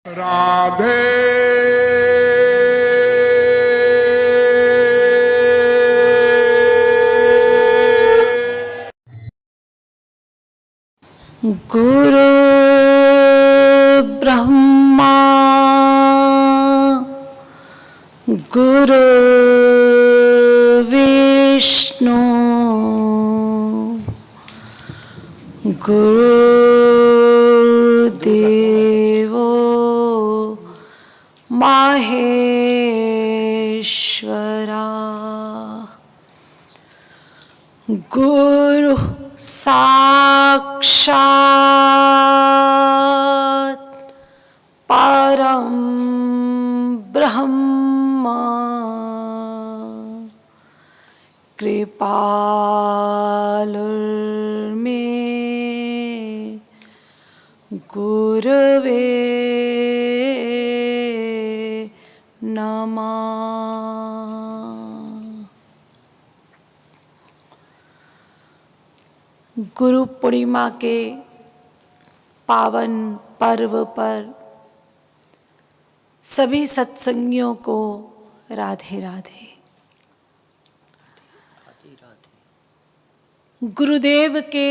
राधे गुरु ब्रह्मा गुरु विष्णु गुरुदेवो माहेश्वरा गुरु साक्षात् परम ब्रह्म कृपालुर्मे गुरवे नमः। गुरु पूर्णिमा के पावन पर्व पर सभी सत्संगियों को राधे राधे। गुरुदेव के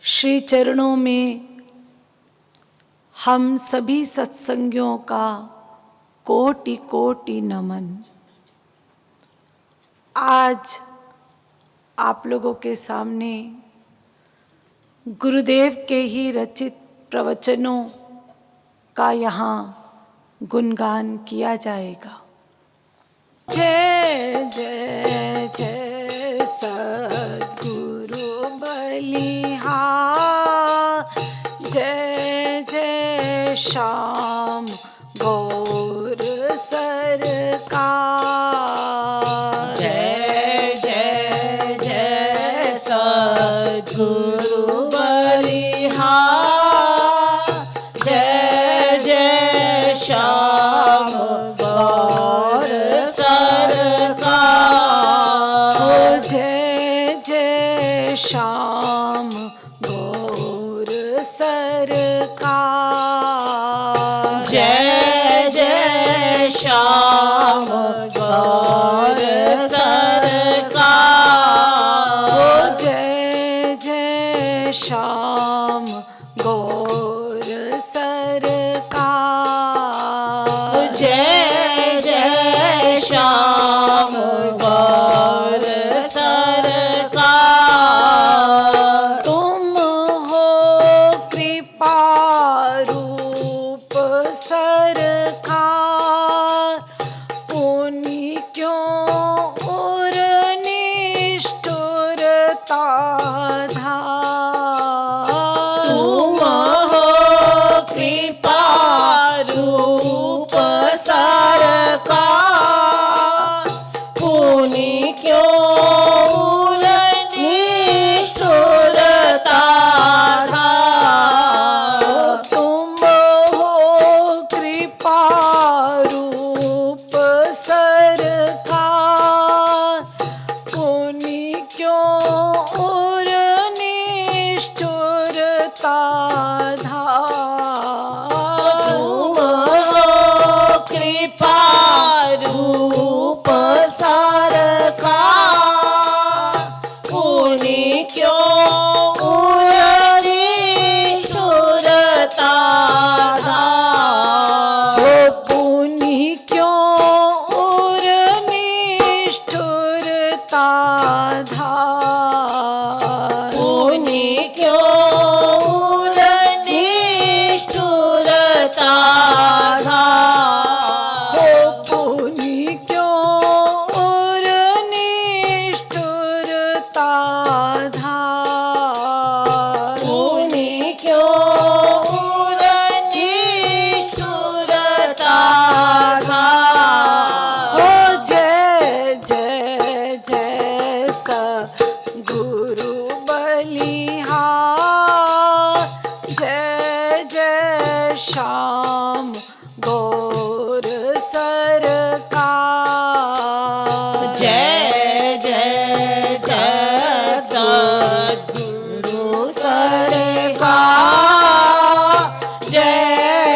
श्री चरणों में हम सभी सत्संगियों का कोटि कोटि नमन। आज आप लोगों के सामने गुरुदेव के ही रचित प्रवचनों का यहाँ गुणगान किया जाएगा। जय जय जय सद्गुरु बलिहार, जय जय श्याम गौर सरकार, जय जय जय सद्गुरु बलिहार, जय जय श्याम गौर सरकार, जय जय श्याम गौर सरकार, जय जय श्याम गौर सरकार, जय जय श्याम गौर सरकार, जय जय श्याम गौर सरकार। तुम हो कृपा रूप सरकार, पुनि क्यों और निष्ठुरता धार। तुम हो कृपा रूप सरकार, पुनि क्यों और निष्ठुरता धार। तुम हो कृपा रूप सरकार, पुनि क्यों और निष्ठुरता धार। तुम हो कृपा रूप सरकार, पुनि क्यों और निष्ठुरता धार। पुनि क्यों और निष्ठुरता धार। पुनि क्यों और निष्ठुरता धार। पुनि क्यों और निष्ठुरता धार। पुनि क्यों और निष्ठुरता धार। ओ जय जय जय सद्गुरु बलिहार, जय जय श्याम गौर सरकार, जय जय जय सद्गुरु सरकार, जय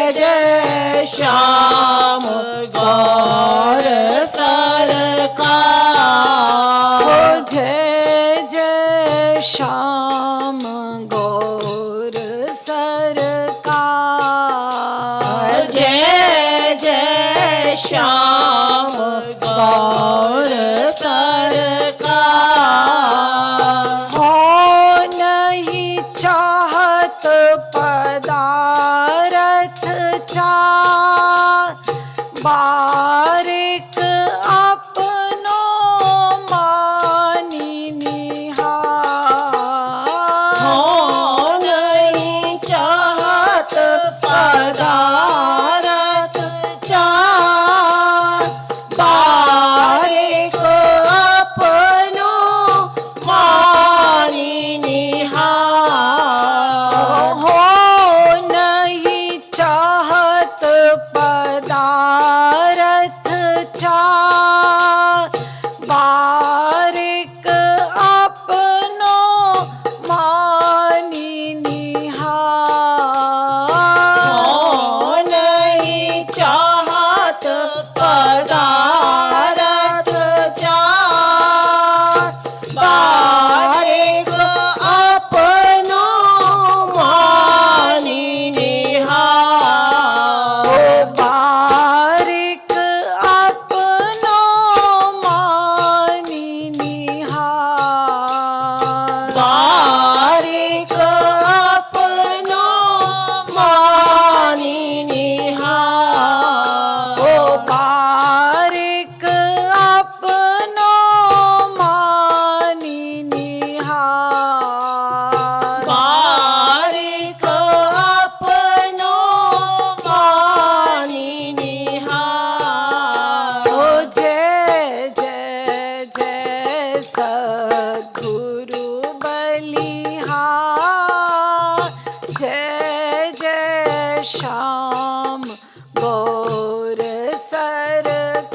जय श्याम गौर सरकार।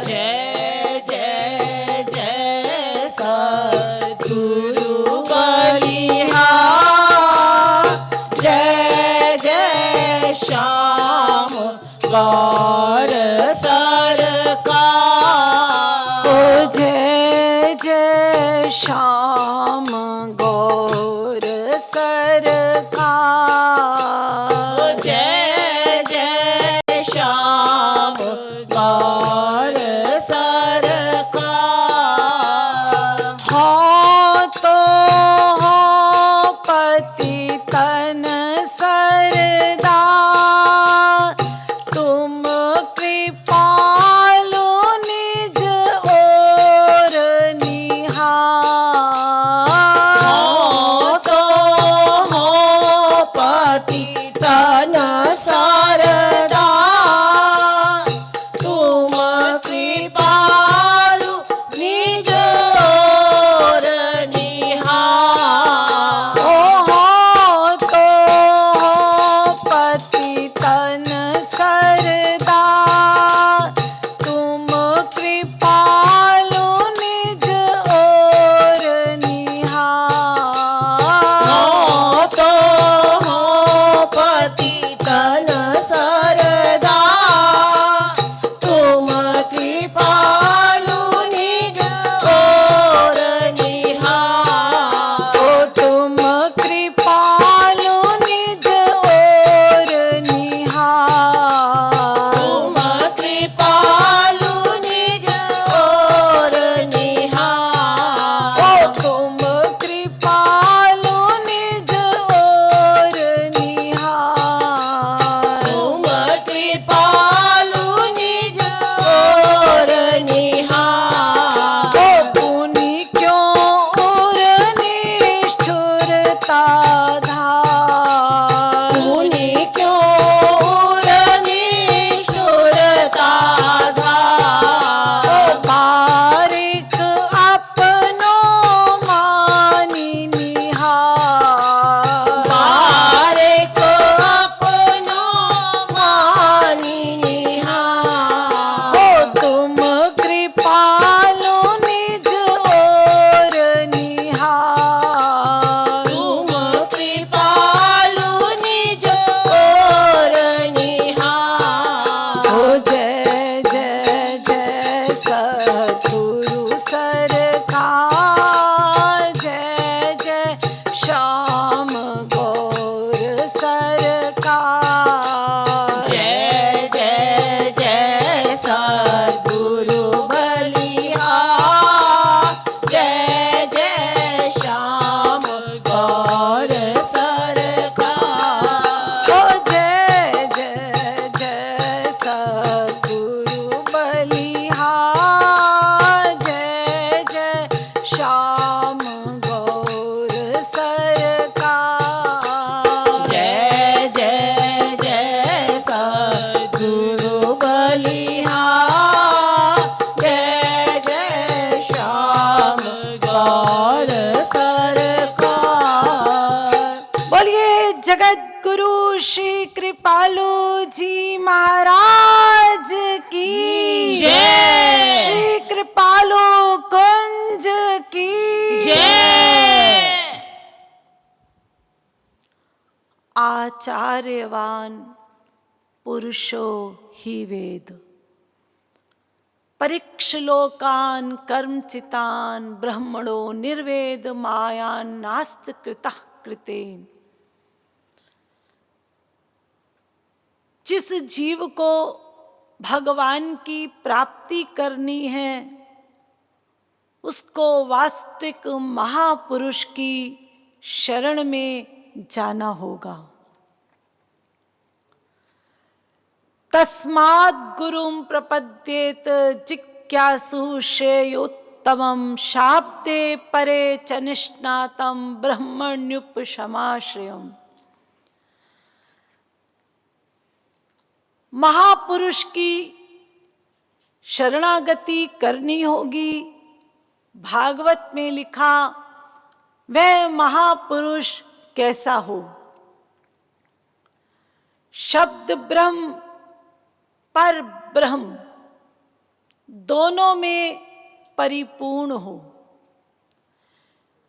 जय जय जय सद्गुरु बलिहार। जय जय श्याम गौर सरकार। ओ जय जय श्याम गौर सरकार। जय जय श्याम गौर सरकार। हो तो हो पतितन सरदार, तुम कृपालु निज ओर निहार। हो तो हो पतितन सरदार, तुम कृपालु निज ओर निहार। हो तो हो पतितन सरदार, तुम कृपालु निज ओर निहार। हो तो हो पतितन सरदार, तुम कृपालु निज ओर निहार। ओ तुम कृपालु निज ओर निहार। तुम कृपालु निज ओर निहार। ओ तुम कृपालु निज ओर निहार। तुम कृपालु निज ओर निहार। ओ पुनि क्यों और निष्ठुरता धार। पुनि क्यों और निष्ठुरता धार। बारिक अपनो मानि निहार। बारिक अपनो मानि निहार। ओ तुम कृपालु निज ओर निहार। तुम कृपालु निज ओर निहार। ओ जय जय जय सद्गुरु सरकार। जय जय श्याम गौर सरकार। जय जय जय सद्गुरु बलिहार। जय जय श्याम गौर सरकार। ओ जय जय जय सद्गुरु बलिहार। जय जय श्याम गौर सरकार। जय जय जय सद्गुरु बलिहार। जय जय श्याम गौर सरकार। बोलिए जगत गुरु श्री कृपालु जी महाराज की जय। श्री कृपालु कुंज की जय। आचार्यवान पुरुषो हि वेद, परीक्षलोकान कर्मचितान ब्रह्मणो निर्वेद मायान नास्त कृतः कृतेन। जिस जीव को भगवान की प्राप्ति करनी है उसको वास्तविक महापुरुष की शरण में जाना होगा। तस्माद् गुरुं प्रपद्येत जिज्ञासु श्रेयोत्तमं शाब्दे परे च निष्णातं ब्रह्मण्युपशमाश्रयम्। महापुरुष की शरणागति करनी होगी। भागवत में लिखा वह महापुरुष कैसा हो। शब्द ब्रह्म पर ब्रह्म दोनों में परिपूर्ण हो।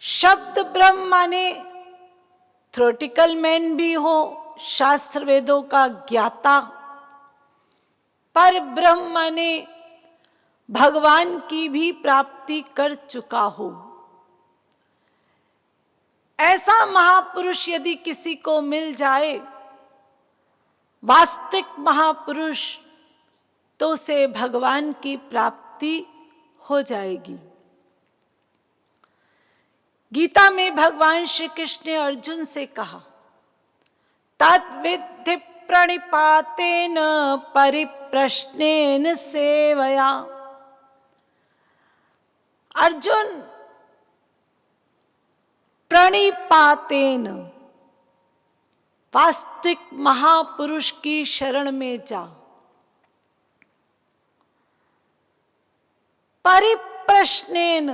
शब्द ब्रह्म माने थ्योरेटिकल मैन भी हो, शास्त्र वेदों का ज्ञाता। पर ब्रह्म माने भगवान की भी प्राप्ति कर चुका हो। ऐसा महापुरुष यदि किसी को मिल जाए, वास्तविक महापुरुष, तो उसे भगवान की प्राप्ति हो जाएगी। गीता में भगवान श्री कृष्ण ने अर्जुन से कहा, तद्विद्धि प्रणिपातेन परिप्रश्नेन सेवया। अर्जुन, प्रणिपातेन, वास्तविक महापुरुष की शरण में जा। परिप्रश्नेन,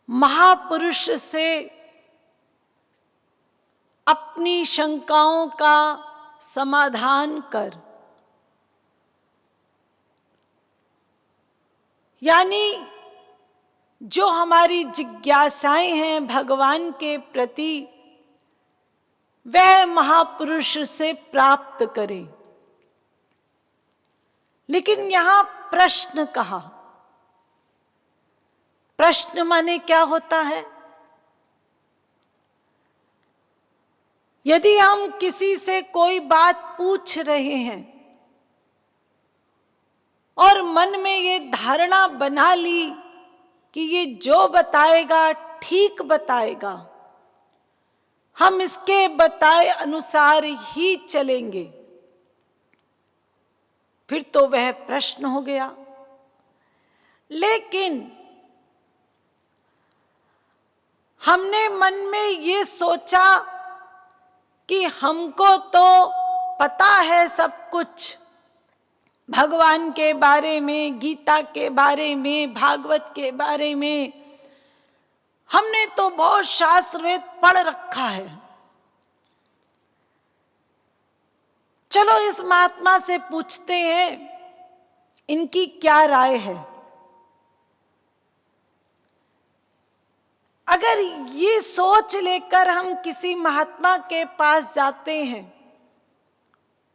महापुरुष से अपनी शंकाओं का समाधान कर। यानी जो हमारी जिज्ञासाएं हैं भगवान के प्रति, वह महापुरुष से प्राप्त करें। लेकिन यहां प्रश्न कहा। प्रश्न माने क्या होता है? यदि हम किसी से कोई बात पूछ रहे हैं और मन में ये धारणा बना ली कि ये जो बताएगा ठीक बताएगा, हम इसके बताए अनुसार ही चलेंगे, फिर तो वह प्रश्न हो गया। लेकिन हमने मन में ये सोचा कि हमको तो पता है सब कुछ, भगवान के बारे में, गीता के बारे में, भागवत के बारे में, हमने तो बहुत शास्त्र वेद पढ़ रखा है। चलो इस महात्मा से पूछते हैं इनकी क्या राय है। अगर ये सोच लेकर हम किसी महात्मा के पास जाते हैं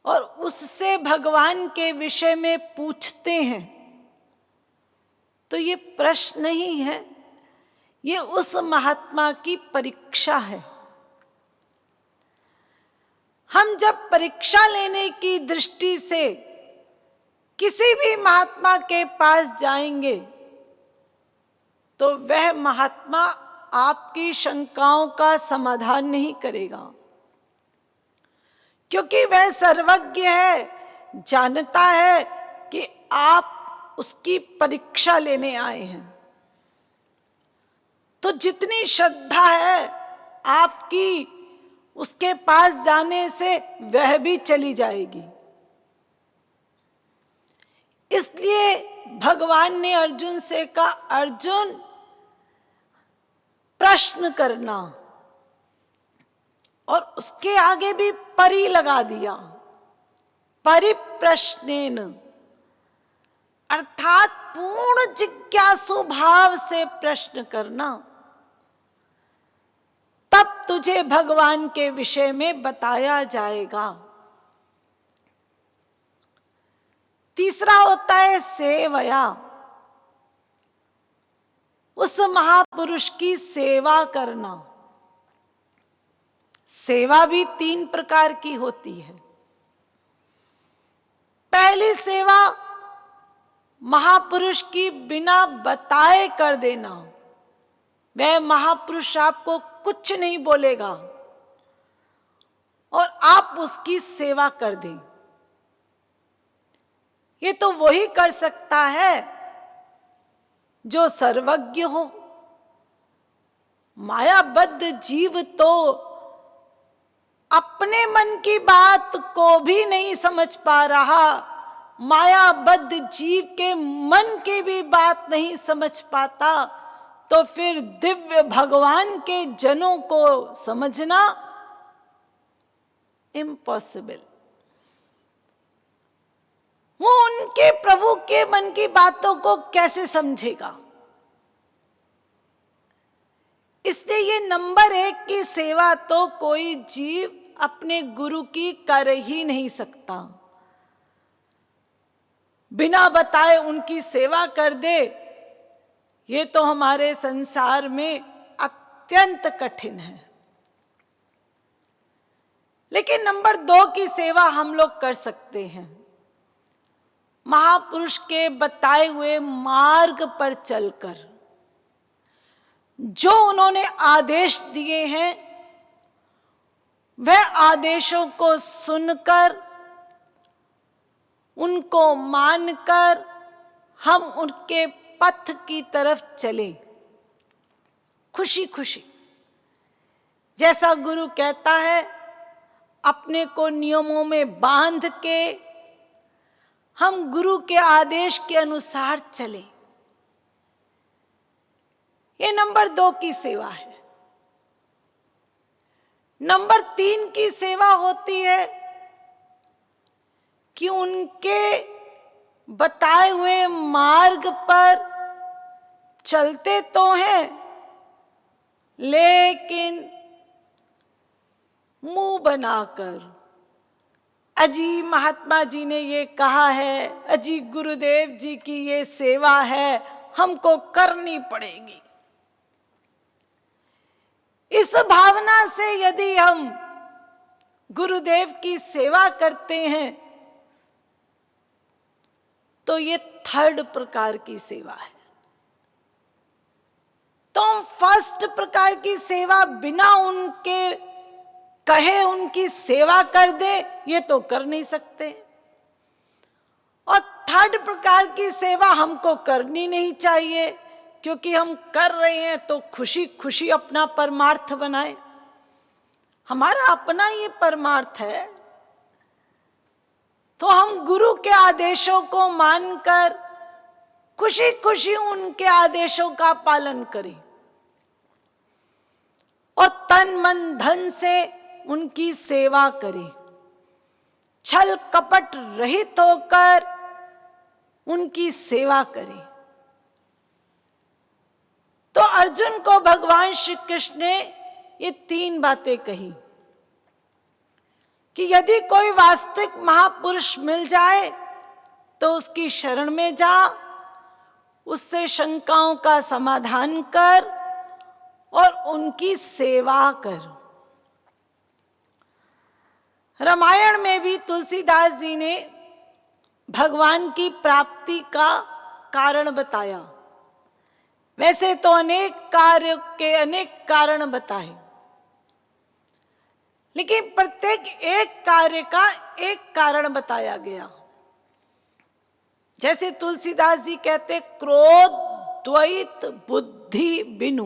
और उससे भगवान के विषय में पूछते हैं, तो ये प्रश्न नहीं है, ये उस महात्मा की परीक्षा है। हम जब परीक्षा लेने की दृष्टि से किसी भी महात्मा के पास जाएंगे, तो वह महात्मा आपकी शंकाओं का समाधान नहीं करेगा, क्योंकि वह सर्वज्ञ है, जानता है कि आप उसकी परीक्षा लेने आए हैं। तो जितनी श्रद्धा है आपकी उसके पास जाने से, वह भी चली जाएगी। इसलिए भगवान ने अर्जुन से कहा, अर्जुन प्रश्न करना, और उसके आगे भी परि लगा दिया, परिप्रश्नेन, अर्थात पूर्ण जिज्ञासु भाव से प्रश्न करना, तब तुझे भगवान के विषय में बताया जाएगा। तीसरा होता है सेवया, उस महापुरुष की सेवा करना। सेवा भी 3 प्रकार की होती है। पहली सेवा महापुरुष की बिना बताए कर देना। वह महापुरुष आपको कुछ नहीं बोलेगा और आप उसकी सेवा कर दें। ये तो वही कर सकता है जो सर्वज्ञ हो। मायाबद्ध जीव तो अपने मन की बात को भी नहीं समझ पा रहा, मायाबद्ध जीव के मन की भी बात नहीं समझ पाता, तो फिर दिव्य भगवान के जनों को समझना इम्पॉसिबल। वो उनके प्रभु के मन की बातों को कैसे समझेगा? इसलिए ये नंबर 1 की सेवा तो कोई जीव अपने गुरु की कर ही नहीं सकता। बिना बताए उनकी सेवा कर दे, ये तो हमारे संसार में अत्यंत कठिन है। लेकिन नंबर 2 की सेवा हम लोग कर सकते हैं। महापुरुष के बताए हुए मार्ग पर चलकर जो उन्होंने आदेश दिए हैं, वह आदेशों को सुनकर, उनको मानकर हम उनके पथ की तरफ चलें, खुशी खुशी। जैसा गुरु कहता है, अपने को नियमों में बांध के हम गुरु के आदेश के अनुसार चलें। ये नंबर 2 की सेवा है। नंबर 3 की सेवा होती है कि उनके बताए हुए मार्ग पर चलते तो हैं, लेकिन मुंह बनाकर, अजी महात्मा जी ने ये कहा है, अजी गुरुदेव जी की ये सेवा है, हमको करनी पड़ेगी। इस भावना से यदि हम गुरुदेव की सेवा करते हैं तो ये 3rd प्रकार की सेवा है। तो हम 1st प्रकार की सेवा बिना उनके कहे उनकी सेवा कर दे, ये तो कर नहीं सकते। और 3rd प्रकार की सेवा हमको करनी नहीं चाहिए, क्योंकि हम कर रहे हैं तो खुशी खुशी अपना परमार्थ बनाए। हमारा अपना ये परमार्थ है, तो हम गुरु के आदेशों को मानकर खुशी खुशी उनके आदेशों का पालन करें और तन मन धन से उनकी सेवा करें। छल कपट रहित होकर उनकी सेवा करें। तो अर्जुन को भगवान श्री कृष्ण ने ये 3 बातें कही कि यदि कोई वास्तविक महापुरुष मिल जाए तो उसकी शरण में जा, उससे शंकाओं का समाधान कर और उनकी सेवा कर। रामायण में भी तुलसीदास जी ने भगवान की प्राप्ति का कारण बताया। वैसे तो अनेक कार्य के अनेक कारण बताए, लेकिन प्रत्येक एक कार्य का एक कारण बताया गया। जैसे तुलसीदास जी कहते, क्रोध द्वैत बुद्धि बिनु।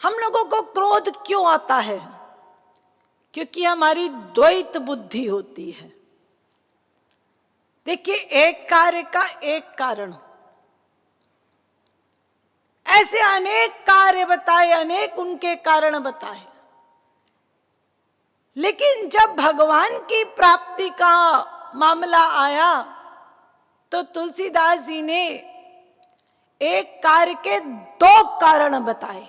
हम लोगों को क्रोध क्यों आता है? क्योंकि हमारी द्वैत बुद्धि होती है। देखिए, एक कार्य का एक कारण, ऐसे अनेक कार्य बताए, अनेक उनके कारण बताए, लेकिन जब भगवान की प्राप्ति का मामला आया तो तुलसीदास जी ने एक कार्य के 2 कारण बताए।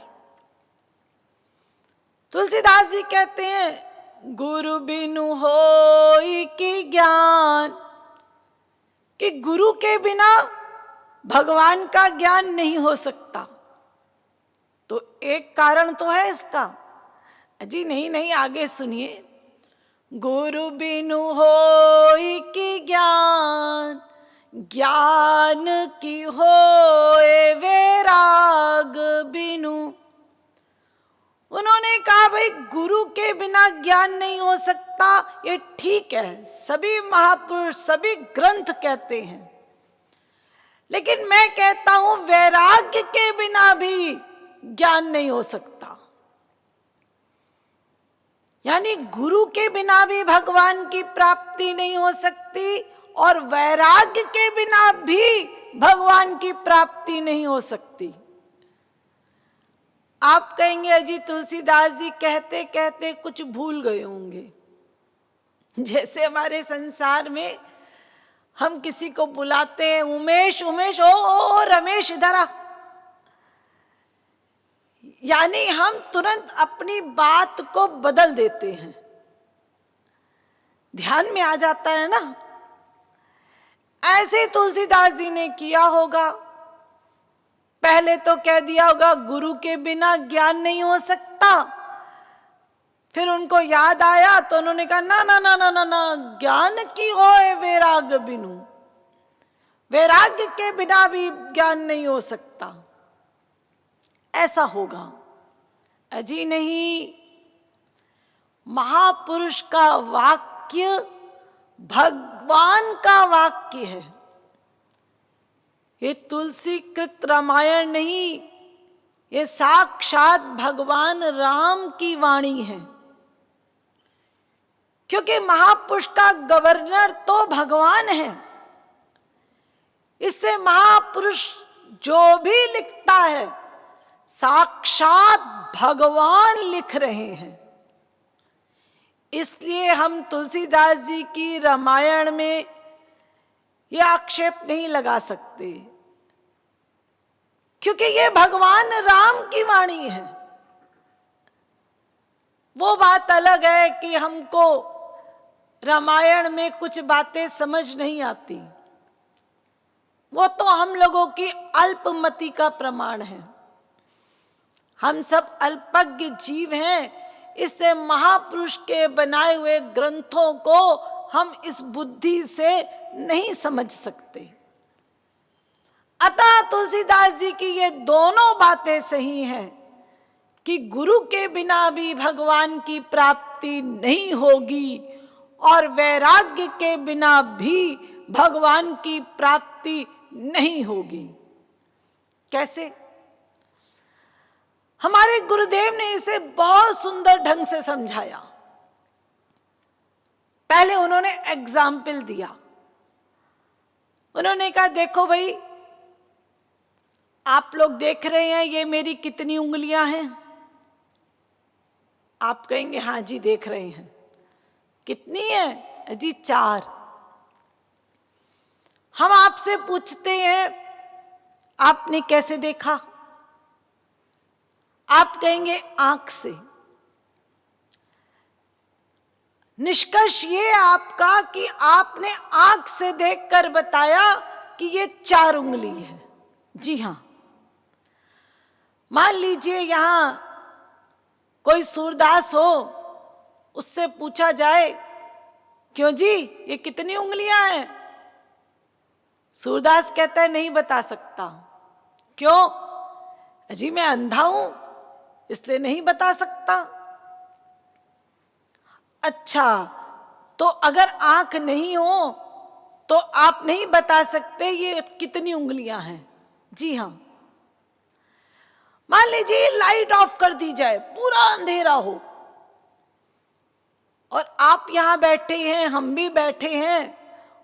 तुलसीदास जी कहते हैं, गुरु बिनु होई की ज्ञान, कि गुरु के बिना भगवान का ज्ञान नहीं हो सकता। तो एक कारण तो है इसका। जी नहीं, आगे सुनिए। गुरु बिनु होई की ज्ञान, ज्ञान की होए वैराग बिनु। उन्होंने कहा, भाई गुरु के बिना ज्ञान नहीं हो सकता, ये ठीक है, सभी महापुरुष सभी ग्रंथ कहते हैं। लेकिन मैं कहता हूं, वैराग्य के बिना भी ज्ञान नहीं हो सकता। यानी गुरु के बिना भी भगवान की प्राप्ति नहीं हो सकती और वैराग्य के बिना भी भगवान की प्राप्ति नहीं हो सकती। आप कहेंगे अजी तुलसीदास जी कहते कहते कुछ भूल गए होंगे। जैसे हमारे संसार में हम किसी को बुलाते हैं, उमेश उमेश, ओ रमेश इधर आ, यानी हम तुरंत अपनी बात को बदल देते हैं, ध्यान में आ जाता है ना। ऐसे तुलसीदास जी ने किया होगा। पहले तो कह दिया होगा गुरु के बिना ज्ञान नहीं हो सकता, फिर उनको याद आया तो उन्होंने कहा ना ना ना ना ना ना, ज्ञान की होए वैराग बिनु, वैराग्य के बिना भी ज्ञान नहीं हो सकता, ऐसा होगा। अजी नहीं, महापुरुष का वाक्य भगवान का वाक्य है। ये तुलसी कृत रामायण नहीं, ये साक्षात भगवान राम की वाणी है। क्योंकि महापुरुष का गवर्नर तो भगवान है, इससे महापुरुष जो भी लिखता है साक्षात भगवान लिख रहे हैं। इसलिए हम तुलसीदास जी की रामायण में ये आक्षेप नहीं लगा सकते, क्योंकि ये भगवान राम की वाणी है। वो बात अलग है कि हमको रामायण में कुछ बातें समझ नहीं आती, वो तो हम लोगों की अल्पमति का प्रमाण है। हम सब अल्पज्ञ जीव हैं, इससे महापुरुष के बनाए हुए ग्रंथों को हम इस बुद्धि से नहीं समझ सकते। अतः तुलसीदास जी की ये दोनों बातें सही हैं कि गुरु के बिना भी भगवान की प्राप्ति नहीं होगी और वैराग्य के बिना भी भगवान की प्राप्ति नहीं होगी। कैसे? हमारे गुरुदेव ने इसे बहुत सुंदर ढंग से समझाया। पहले उन्होंने एग्जाम्पल दिया। उन्होंने कहा देखो भाई, आप लोग देख रहे हैं ये मेरी कितनी उंगलियां हैं? आप कहेंगे हाँ जी देख रहे हैं। कितनी है? जी 4। हम आपसे पूछते हैं आपने कैसे देखा? आप कहेंगे आंख से। निष्कर्ष ये आपका कि आपने आंख से देखकर बताया कि ये 4 उंगली है। जी हां, मान लीजिए यहां कोई सूरदास हो, उससे पूछा जाए क्यों जी ये कितनी उंगलियां हैं? सूरदास कहता है नहीं बता सकता। क्यों? अजी मैं अंधा हूं इसलिए नहीं बता सकता। अच्छा, तो अगर आंख नहीं हो तो आप नहीं बता सकते ये कितनी उंगलियां हैं? जी हां। मान लीजिए लाइट ऑफ कर दी जाए, पूरा अंधेरा हो और आप यहां बैठे हैं, हम भी बैठे हैं,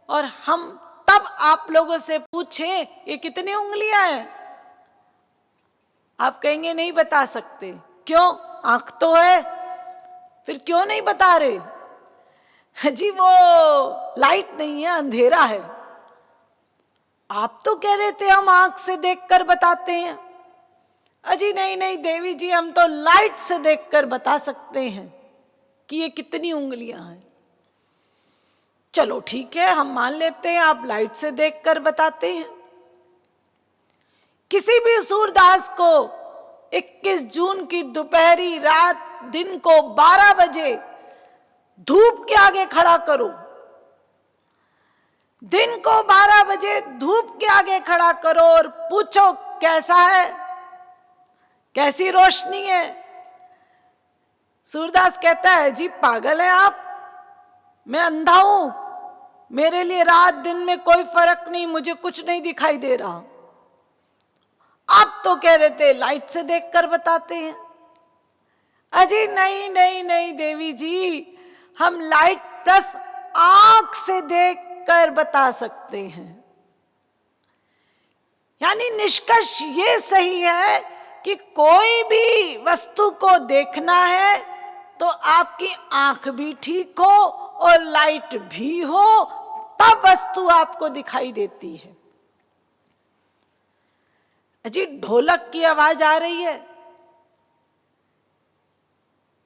और हम तब आप लोगों से पूछें ये कितनी उंगलियां हैं? आप कहेंगे नहीं बता सकते। क्यों? आंख तो है। फिर क्यों नहीं बता रहे? जी वो लाइट नहीं है, अंधेरा है। आप तो कह रहे थे हम आंख से देखकर बताते हैं। अजी नहीं नहीं देवी जी, हम तो लाइट से देखकर बता सकते हैं कि ये कितनी उंगलियां हैं। चलो ठीक है, हम मान लेते हैं आप लाइट से देखकर बताते हैं। किसी भी सूरदास को 21 जून की दोपहरी रात दिन को 12 बजे धूप के आगे खड़ा करो, दिन को 12 बजे धूप के आगे खड़ा करो और पूछो कैसा है, कैसी रोशनी है? सूरदास कहता है जी पागल है आप, मैं अंधा हूं, मेरे लिए रात दिन में कोई फर्क नहीं, मुझे कुछ नहीं दिखाई दे रहा। आप तो कह रहे थे लाइट से देखकर बताते हैं। अजी नहीं नहीं नहीं देवी जी, हम लाइट प्लस आंख से देखकर बता सकते हैं। यानी निष्कर्ष ये सही है कि कोई भी वस्तु को देखना है तो आपकी आंख भी ठीक हो और लाइट भी हो, तब वस्तु आपको दिखाई देती है। अजी ढोलक की आवाज आ रही है,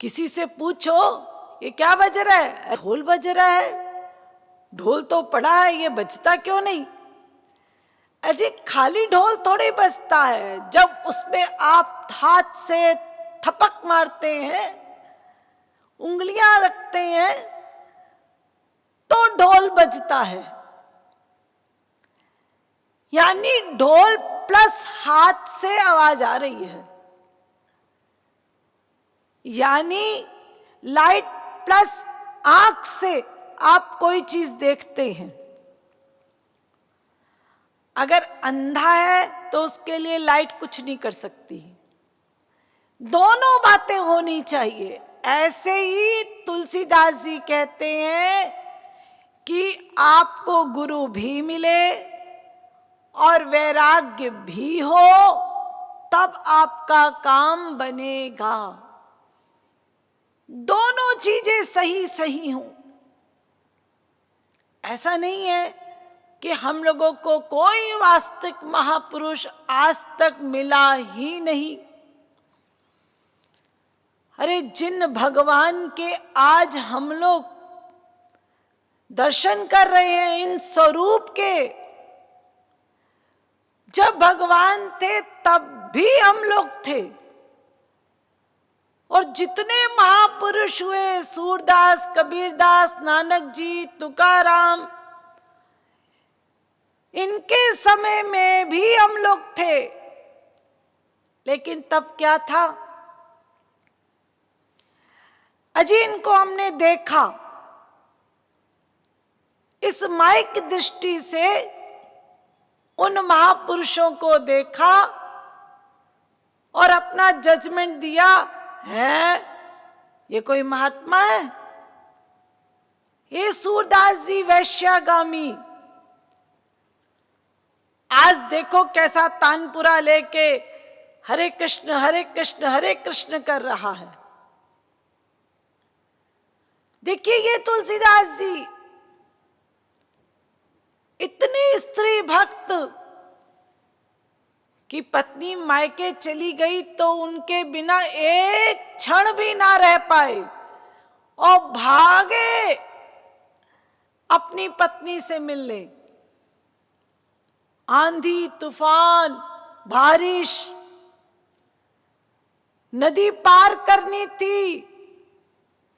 किसी से पूछो ये क्या बज रहा है, ढोल बज रहा है। ढोल तो पड़ा है, ये बजता क्यों नहीं? अजी खाली ढोल थोड़ी बजता है, जब उसमें आप हाथ से थपक मारते हैं, उंगलियां रखते हैं, तो ढोल बजता है। यानी ढोल प्लस हाथ से आवाज आ रही है, यानी लाइट प्लस आंख से आप कोई चीज देखते हैं। अगर अंधा है तो उसके लिए लाइट कुछ नहीं कर सकती। दोनों बातें होनी चाहिए। ऐसे ही तुलसीदास जी कहते हैं कि आपको गुरु भी मिले और वैराग्य भी हो, तब आपका काम बनेगा। दोनों चीजें सही सही हों। ऐसा नहीं है कि हम लोगों को कोई वास्तविक महापुरुष आज तक मिला ही नहीं। अरे जिन भगवान के आज हम लोग दर्शन कर रहे हैं, इन स्वरूप के, जब भगवान थे तब भी हम लोग थे। और जितने महापुरुष हुए, सूरदास, कबीरदास, नानक जी, तुकाराम, इनके समय में भी हम लोग थे। लेकिन तब क्या था? अजी इनको हमने देखा, इस माइक दृष्टि से उन महापुरुषों को देखा और अपना जजमेंट दिया है, ये कोई महात्मा है? ये सूरदास जी वैश्यागामी, आज देखो कैसा तानपुरा लेके हरे कृष्ण हरे कृष्ण हरे कृष्ण कर रहा है। देखिए ये तुलसीदास जी इतनी स्त्री भक्त कि पत्नी मायके चली गई तो उनके बिना एक क्षण भी ना रह पाए और भागे अपनी पत्नी से मिलने। आंधी तूफान बारिश, नदी पार करनी थी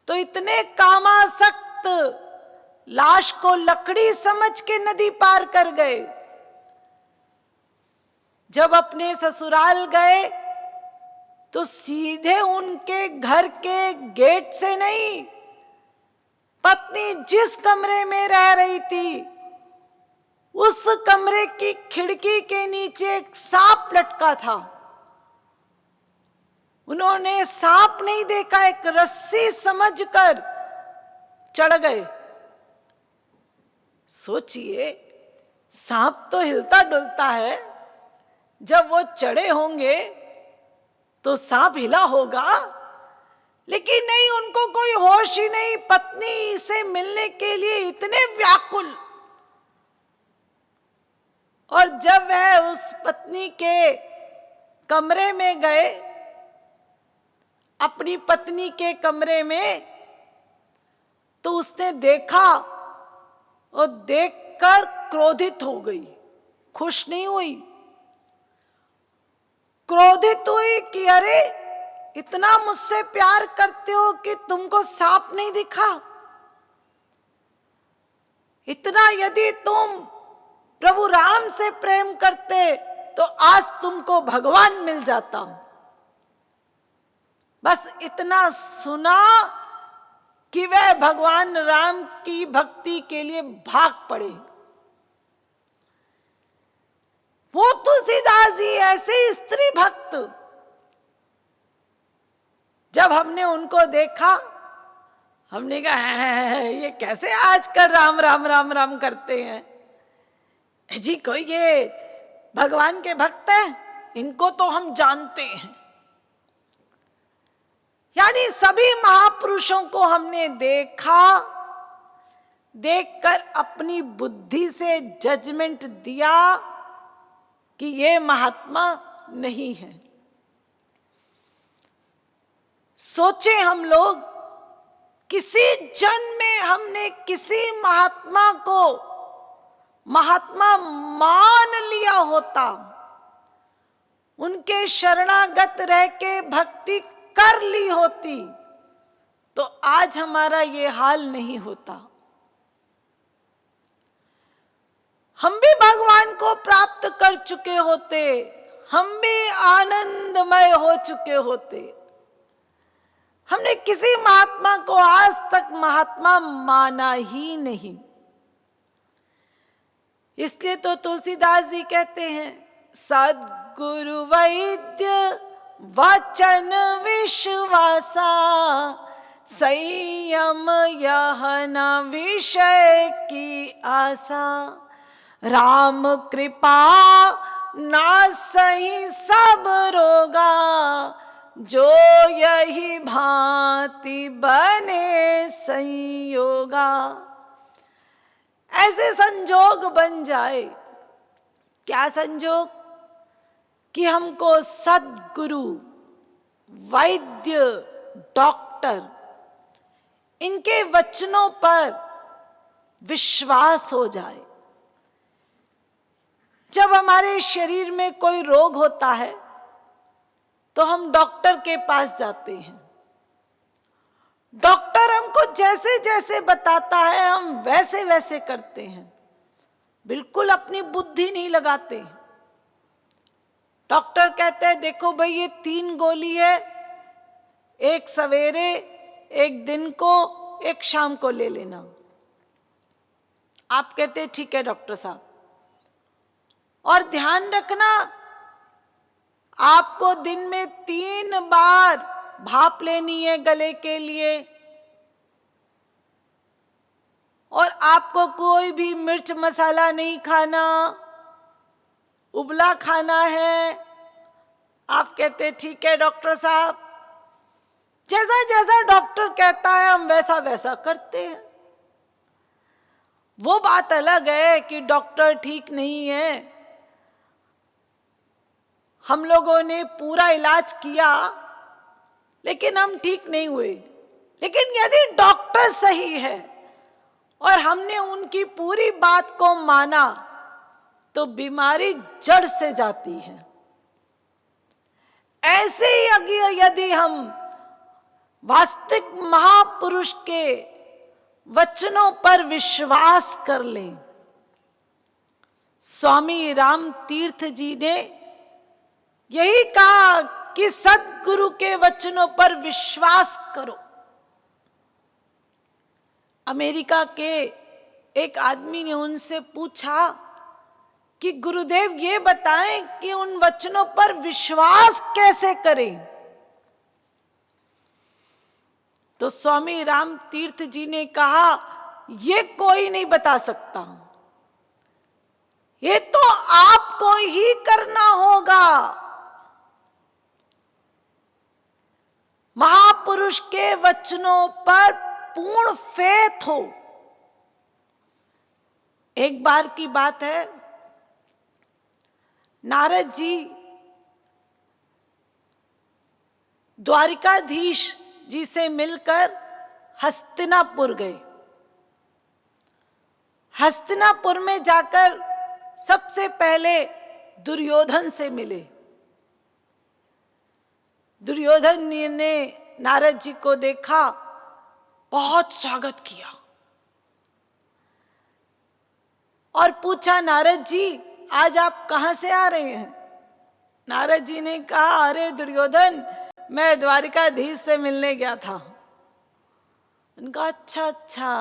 तो इतने कामासक्त लाश को लकड़ी समझ के नदी पार कर गए। जब अपने ससुराल गए तो सीधे उनके घर के गेट से नहीं, पत्नी जिस कमरे में रह रही थी उस कमरे की खिड़की के नीचे एक सांप लटका था। उन्होंने सांप नहीं देखा, एक रस्सी समझकर चढ़ गए। सोचिए, सांप तो हिलता डुलता है, जब वो चढ़े होंगे तो सांप हिला होगा, लेकिन नहीं, उनको कोई होश ही नहीं। पत्नी से मिलने के लिए इतने व्याकुल। और जब वह उस पत्नी के कमरे में गए, अपनी पत्नी के कमरे में, तो उसने देखा और देखकर क्रोधित हो गई, खुश नहीं हुई। क्रोधित हुई कि अरे इतना मुझसे प्यार करते हो कि तुमको सांप नहीं दिखा? इतना यदि तुम प्रभु राम से प्रेम करते तो आज तुमको भगवान मिल जाता। बस इतना सुना कि वह भगवान राम की भक्ति के लिए भाग पड़े। वो तुलसीदास जी ऐसे स्त्री भक्त, जब हमने उनको देखा, हमने कहा ये कैसे आजकल राम राम राम राम करते हैं जी? कोई ये भगवान के भक्त हैं, इनको तो हम जानते हैं। यानी सभी महापुरुषों को हमने देखा, देखकर अपनी बुद्धि से जजमेंट दिया कि ये महात्मा नहीं है। सोचे हम लोग, किसी जन्म में हमने किसी महात्मा को महात्मा मान लिया होता, उनके शरणागत रह के भक्ति कर ली होती, तो आज हमारा ये हाल नहीं होता। हम भी भगवान को प्राप्त कर चुके होते, हम भी आनंदमय हो चुके होते। हमने किसी महात्मा को आज तक महात्मा माना ही नहीं। इसलिए तो तुलसीदास जी कहते हैं, सद्गुरु वैद्य वचन विश्वासा, संयम यह न विषय की आशा, राम कृपा नासहि सब रोगा, जो यही भांति बने संयोगा। ऐसे संजोग बन जाए, क्या संजोग, कि हमको सद्गुरु, वैद्य, डॉक्टर, इनके वचनों पर विश्वास हो जाए। जब हमारे शरीर में कोई रोग होता है तो हम डॉक्टर के पास जाते हैं। डॉक्टर हमको जैसे जैसे बताता है हम वैसे वैसे करते हैं, बिल्कुल अपनी बुद्धि नहीं लगाते। डॉक्टर कहते हैं देखो भाई ये 3 गोली है, एक सवेरे, एक दिन को, एक शाम को ले लेना। आप कहते हैं ठीक है डॉक्टर साहब, और ध्यान रखना आपको दिन में 3 बार भाप लेनी है गले के लिए, और आपको कोई भी मिर्च मसाला नहीं खाना, उबला खाना है। आप कहते हैं ठीक है डॉक्टर साहब। जैसा जैसा डॉक्टर कहता है हम वैसा वैसा करते हैं। वो बात अलग है कि डॉक्टर ठीक नहीं है, हम लोगों ने पूरा इलाज किया लेकिन हम ठीक नहीं हुए। लेकिन यदि डॉक्टर सही है और हमने उनकी पूरी बात को माना तो बीमारी जड़ से जाती है। ऐसे ही यदि हम वास्तविक महापुरुष के वचनों पर विश्वास कर लें, स्वामी राम तीर्थ जी ने यही कहा कि सद्गुरु के वचनों पर विश्वास करो। अमेरिका के एक आदमी ने उनसे पूछा कि गुरुदेव ये बताएं कि उन वचनों पर विश्वास कैसे करें। तो स्वामी राम तीर्थ जी ने कहा ये कोई नहीं बता सकता, ये तो आपको ही करना होगा। महापुरुष के वचनों पर पूर्ण फेथ हो। एक बार की बात है, नारद जी द्वारिकाधीश जी से मिलकर हस्तिनापुर गए। हस्तिनापुर में जाकर सबसे पहले दुर्योधन से मिले। दुर्योधन ने नारद जी को देखा, बहुत स्वागत किया और पूछा नारद जी आज आप कहां से आ रहे हैं। नारद जी ने कहा अरे दुर्योधन मैं द्वारिकाधीश से मिलने गया था। उनका अच्छा,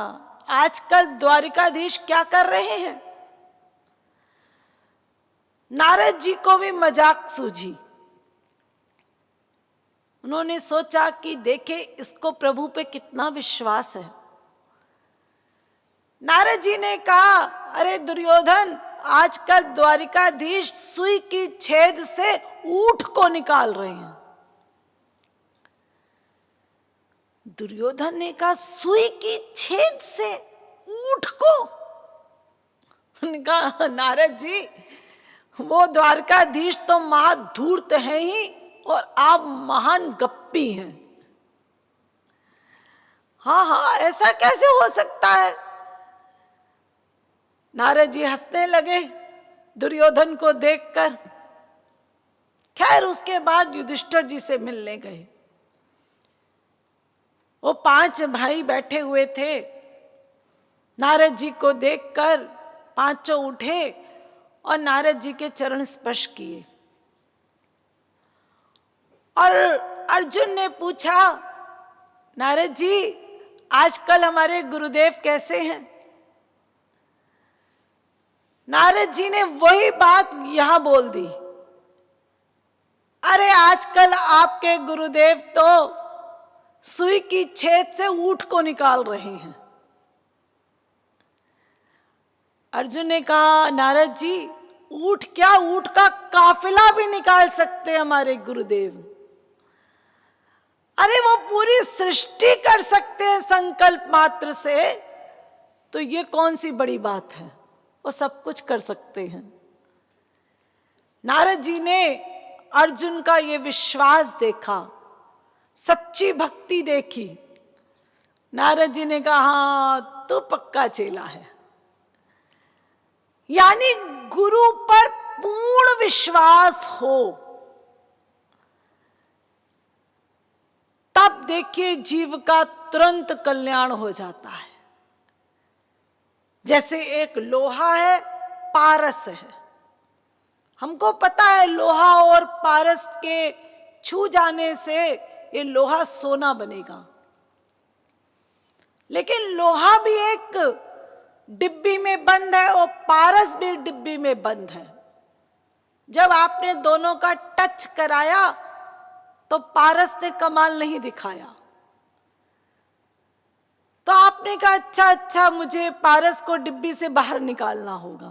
आजकल द्वारिकाधीश क्या कर रहे हैं। नारद जी को भी मजाक सूझी। उन्होंने सोचा कि देखे इसको प्रभु पे कितना विश्वास है। नारद जी ने कहा अरे दुर्योधन आजकल द्वारिकाधीश सुई की छेद से ऊंट को निकाल रहे हैं। दुर्योधन ने कहा, सुई की छेद से ऊंट को? उन्होंने कहा, नारद जी, वो द्वारकाधीश तो महाधूर्त है ही, और आप महान गप्पी हैं। हाँ हाँ, ऐसा कैसे हो सकता है? नारद जी हंसने लगे दुर्योधन को देखकर। खैर, उसके बाद युधिष्ठिर जी से मिलने गए। वो 5 भाई बैठे हुए थे। नारद जी को देखकर पांचों उठे और नारद जी के चरण स्पर्श किए। और अर्जुन ने पूछा, नारद जी, आजकल हमारे गुरुदेव कैसे हैं? नारद जी ने वही बात यहां बोल दी, अरे आजकल आपके गुरुदेव तो सुई की छेद से ऊंट को निकाल रहे हैं। अर्जुन ने कहा, नारद जी, ऊंट क्या, ऊंट का काफिला भी निकाल सकते हमारे गुरुदेव। अरे वो पूरी सृष्टि कर सकते हैं संकल्प मात्र से, तो ये कौन सी बड़ी बात है, वो सब कुछ कर सकते हैं। नारद जी ने अर्जुन का ये विश्वास देखा, सच्ची भक्ति देखी। नारद जी ने कहा, हाँ, तू पक्का चेला है। यानी गुरु पर पूर्ण विश्वास हो, तब देखिए जीव का तुरंत कल्याण हो जाता है। जैसे एक लोहा है, पारस है। हमको पता है लोहा और पारस के छू जाने से ये लोहा सोना बनेगा, लेकिन लोहा भी एक डिब्बी में बंद है और पारस भी डिब्बी में बंद है। जब आपने दोनों का टच कराया तो पारस ने कमाल नहीं दिखाया। तो आपने कहा, अच्छा, मुझे पारस को डिब्बी से बाहर निकालना होगा।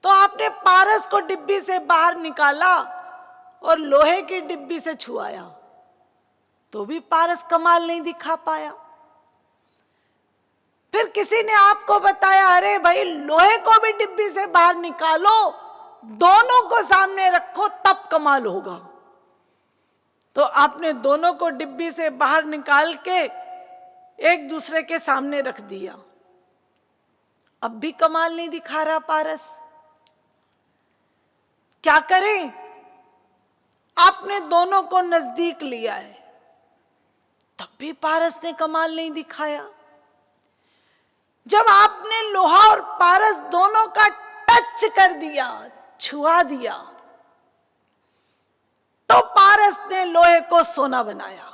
तो आपने पारस को डिब्बी से बाहर निकाला और लोहे की डिब्बी से छुआया, तो भी पारस कमाल नहीं दिखा पाया। फिर किसी ने आपको बताया, अरे भाई, लोहे को भी डिब्बी से बाहर निकालो, दोनों को सामने रखो, तब कमाल होगा। तो आपने दोनों को डिब्बी से बाहर निकाल के एक दूसरे के सामने रख दिया, अब भी कमाल नहीं दिखा रहा पारस। क्या करें? आपने दोनों को नजदीक लिया है, तब भी पारस ने कमाल नहीं दिखाया। जब आपने लोहा और पारस दोनों का टच कर दिया, छुआ दिया, तो पारस ने लोहे को सोना बनाया।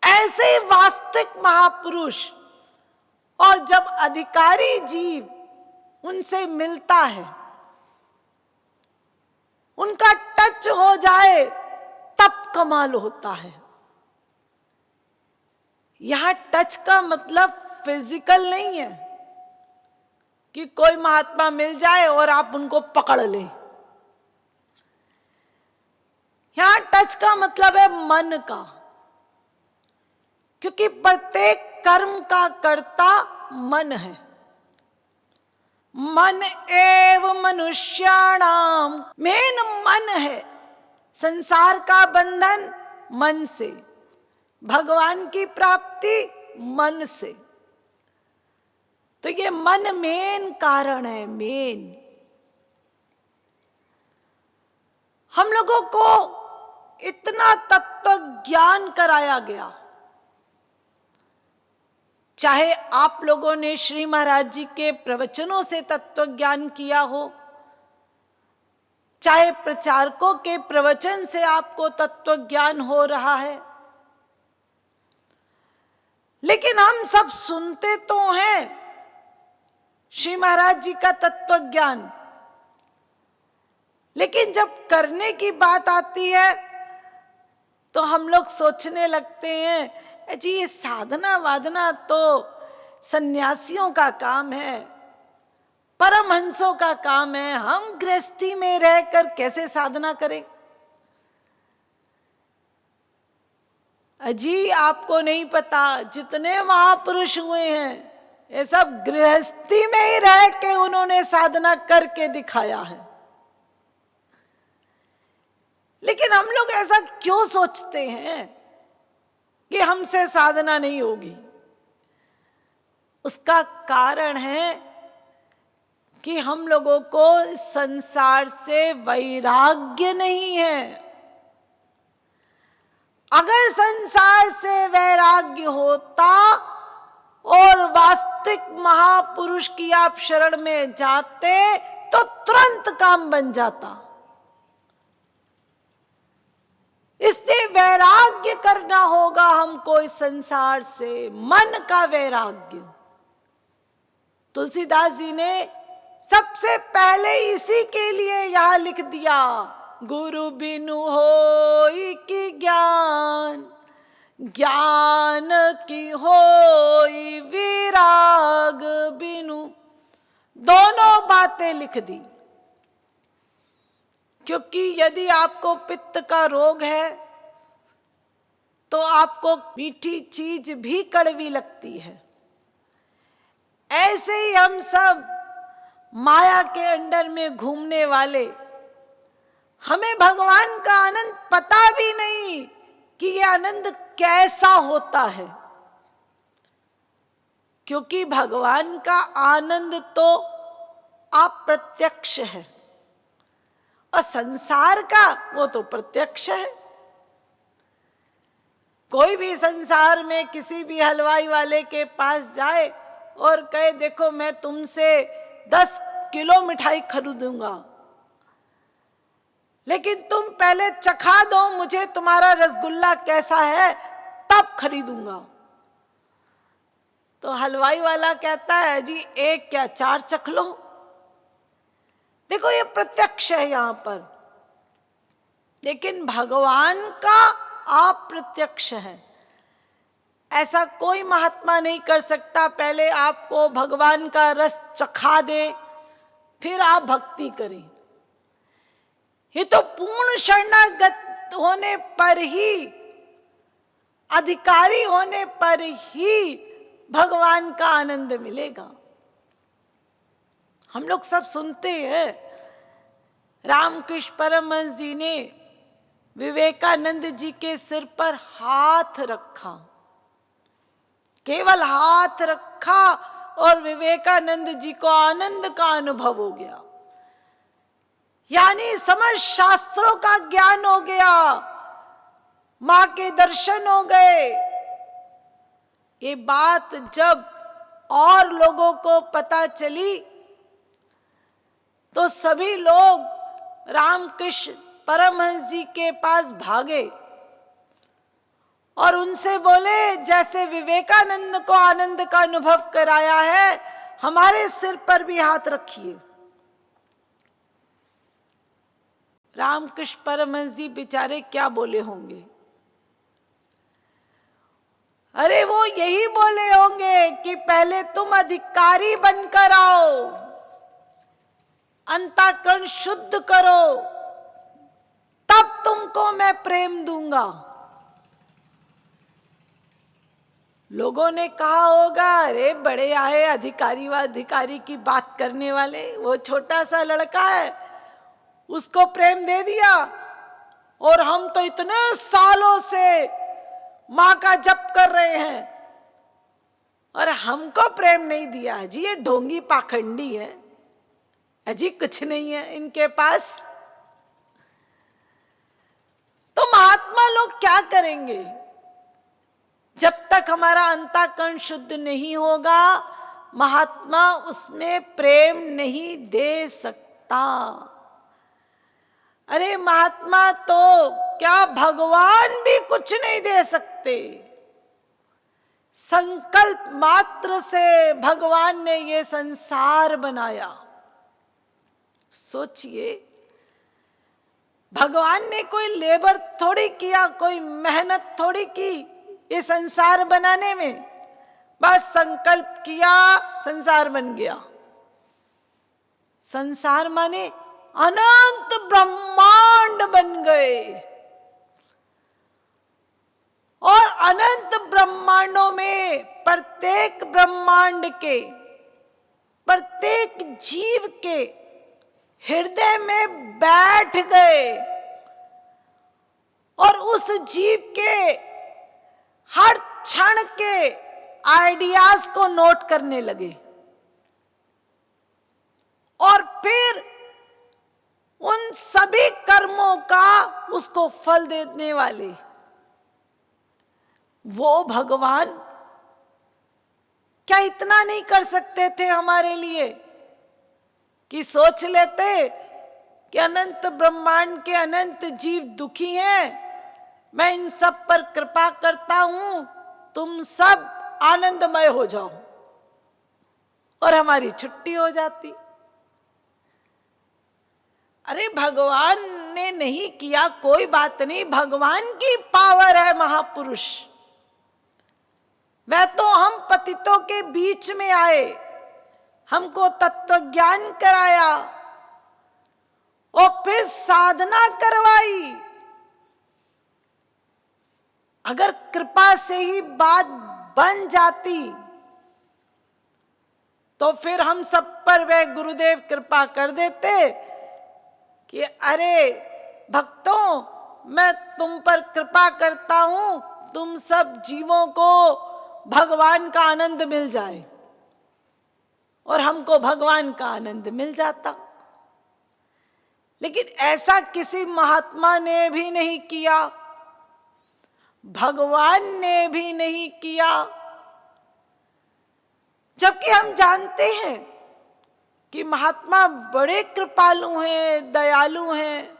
ऐसे ही वास्तविक महापुरुष और जब अधिकारी जीव उनसे मिलता है, उनका टच हो जाए, तब कमाल होता है। यहां टच का मतलब फिजिकल नहीं है कि कोई महात्मा मिल जाए और आप उनको पकड़ लें। यहां टच का मतलब है मन का, क्योंकि प्रत्येक कर्म का कर्ता मन है। मन एव मनुष्याणाम, मेन मन है। संसार का बंधन मन से, भगवान की प्राप्ति मन से। तो ये मन मेन कारण है, मेन। हम लोगों को इतना तत्व ज्ञान कराया गया, चाहे आप लोगों ने श्री महाराज जी के प्रवचनों से तत्व ज्ञान किया हो, चाहे प्रचारकों के प्रवचन से आपको तत्व ज्ञान हो रहा है, लेकिन हम सब सुनते तो हैं श्री महाराज जी का तत्व ज्ञान, लेकिन जब करने की बात आती है तो हम लोग सोचने लगते हैं, जी ये साधना वादना तो सन्यासियों का काम है, परमहंसों का काम है, हम गृहस्थी में रहकर कैसे साधना करें? अजी आपको नहीं पता, जितने महापुरुष हुए हैं ये सब गृहस्थी में ही रह के उन्होंने साधना करके दिखाया है। लेकिन हम लोग ऐसा क्यों सोचते हैं कि हमसे साधना नहीं होगी? उसका कारण है कि हम लोगों को इस संसार से वैराग्य नहीं है। अगर संसार से वैराग्य होता और वास्तविक महापुरुष की आप शरण में जाते तो तुरंत काम बन जाता। इसलिए वैराग्य करना होगा हमको इस संसार से, मन का वैराग्य। तुलसीदास जी ने सबसे पहले इसी के लिए यहां लिख दिया, गुरु बिनु होई की ज्ञान, ज्ञान की होई विराग बिनु। दोनों बातें लिख दी, क्योंकि यदि आपको पित्त का रोग है तो आपको मीठी चीज भी कड़वी लगती है। ऐसे ही हम सब माया के अंडर में घूमने वाले, हमें भगवान का आनंद पता भी नहीं कि यह आनंद कैसा होता है, क्योंकि भगवान का आनंद तो अप्रत्यक्ष है और संसार का वो तो प्रत्यक्ष है। कोई भी संसार में किसी भी हलवाई वाले के पास जाए और कहे देखो मैं तुमसे 10 किलो मिठाई खरीदूंगा, लेकिन तुम पहले चखा दो मुझे तुम्हारा रसगुल्ला कैसा है, तब खरीदूंगा। तो हलवाई वाला कहता है जी 1 क्या 4 चख लो। देखो ये प्रत्यक्ष है यहां पर, लेकिन भगवान का अप्रत्यक्ष है। ऐसा कोई महात्मा नहीं कर सकता पहले आपको भगवान का रस चखा दे फिर आप भक्ति करें। ये तो पूर्ण शरणागत होने पर ही, अधिकारी होने पर ही भगवान का आनंद मिलेगा। हम लोग सब सुनते हैं, रामकृष्ण परमहंस जी ने विवेकानंद जी के सिर पर हाथ रखा, केवल हाथ रखा और विवेकानंद जी को आनंद का अनुभव हो गया। यानी समस्त शास्त्रों का ज्ञान हो गया, मां के दर्शन हो गए। ये बात जब और लोगों को पता चली तो सभी लोग रामकृष्ण परमहंस जी के पास भागे और उनसे बोले जैसे विवेकानंद को आनंद का अनुभव कराया है, हमारे सिर पर भी हाथ रखिए। रामकृष्ण परमहंस जी बेचारे क्या बोले होंगे? अरे वो यही बोले होंगे कि पहले तुम अधिकारी बनकर आओ, अंतःकरण शुद्ध करो, तब तुमको मैं प्रेम दूंगा। लोगों ने कहा होगा अरे बड़े आए अधिकारी व अधिकारी की बात करने वाले, वो छोटा सा लड़का है उसको प्रेम दे दिया, और हम तो इतने सालों से मां का जप कर रहे हैं और हमको प्रेम नहीं दिया। जी ये ढोंगी पाखंडी है, अजी कुछ नहीं है इनके पास। तो महात्मा लोग क्या करेंगे? जब तक हमारा अंतःकरण शुद्ध नहीं होगा, महात्मा उसमें प्रेम नहीं दे सकता। अरे महात्मा तो क्या भगवान भी कुछ नहीं दे सकते। संकल्प मात्र से भगवान ने ये संसार बनाया। सोचिए, भगवान ने कोई लेबर थोड़ी किया, कोई मेहनत थोड़ी की ये संसार बनाने में, बस संकल्प किया संसार बन गया। संसार माने अनंत ब्रह्मांड बन गए, और अनंत ब्रह्मांडों में प्रत्येक ब्रह्मांड के, प्रत्येक जीव के हृदय में बैठ गए और उस जीव के हर क्षण के आइडियाज को नोट करने लगे, और फिर उन सभी कर्मों का उसको फल देने वाले वो भगवान क्या इतना नहीं कर सकते थे हमारे लिए कि सोच लेते कि अनंत ब्रह्मांड के अनंत जीव दुखी हैं, मैं इन सब पर कृपा करता हूं, तुम सब आनंदमय हो जाओ, और हमारी छुट्टी हो जाती। अरे भगवान ने नहीं किया, कोई बात नहीं, भगवान की पावर है महापुरुष। वह तो हम पतितों के बीच में आए, हमको तत्व ज्ञान कराया और फिर साधना करवाई। अगर कृपा से ही बात बन जाती तो फिर हम सब पर वह गुरुदेव कृपा कर देते कि अरे भक्तों, मैं तुम पर कृपा करता हूं, तुम सब जीवों को भगवान का आनंद मिल जाए, और हमको भगवान का आनंद मिल जाता। लेकिन ऐसा किसी महात्मा ने भी नहीं किया, भगवान ने भी नहीं किया, जबकि हम जानते हैं कि महात्मा बड़े कृपालु हैं, दयालु हैं,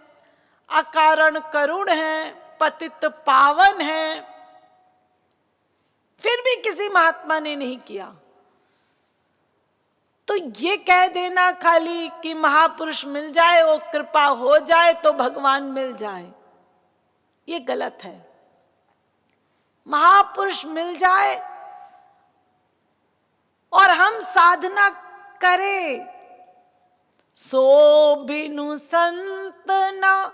अकारण करुण हैं, पतित पावन हैं, फिर भी किसी महात्मा ने नहीं किया। तो ये कह देना खाली कि महापुरुष मिल जाए, वो कृपा हो जाए तो भगवान मिल जाए, ये गलत है। महापुरुष मिल जाए और हम साधना करें, सो बिनु संत न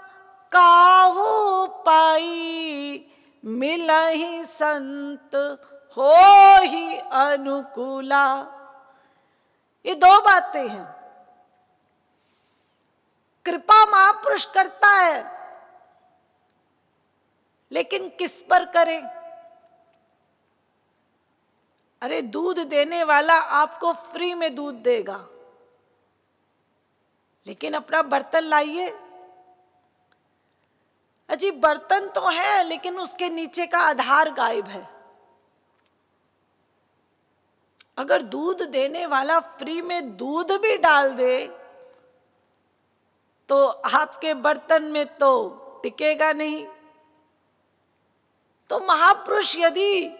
काहू पाई, मिलहि संत हो ही अनुकूला। ये दो बातें हैं। कृपा महापुरुष करता है, लेकिन किस पर करे? अरे दूध देने वाला आपको फ्री में दूध देगा, लेकिन अपना बर्तन लाइए। अजी बर्तन तो है, लेकिन उसके नीचे का आधार गायब है। अगर दूध देने वाला फ्री में दूध भी डाल दे तो आपके बर्तन में तो टिकेगा नहीं। तो महापुरुष यदि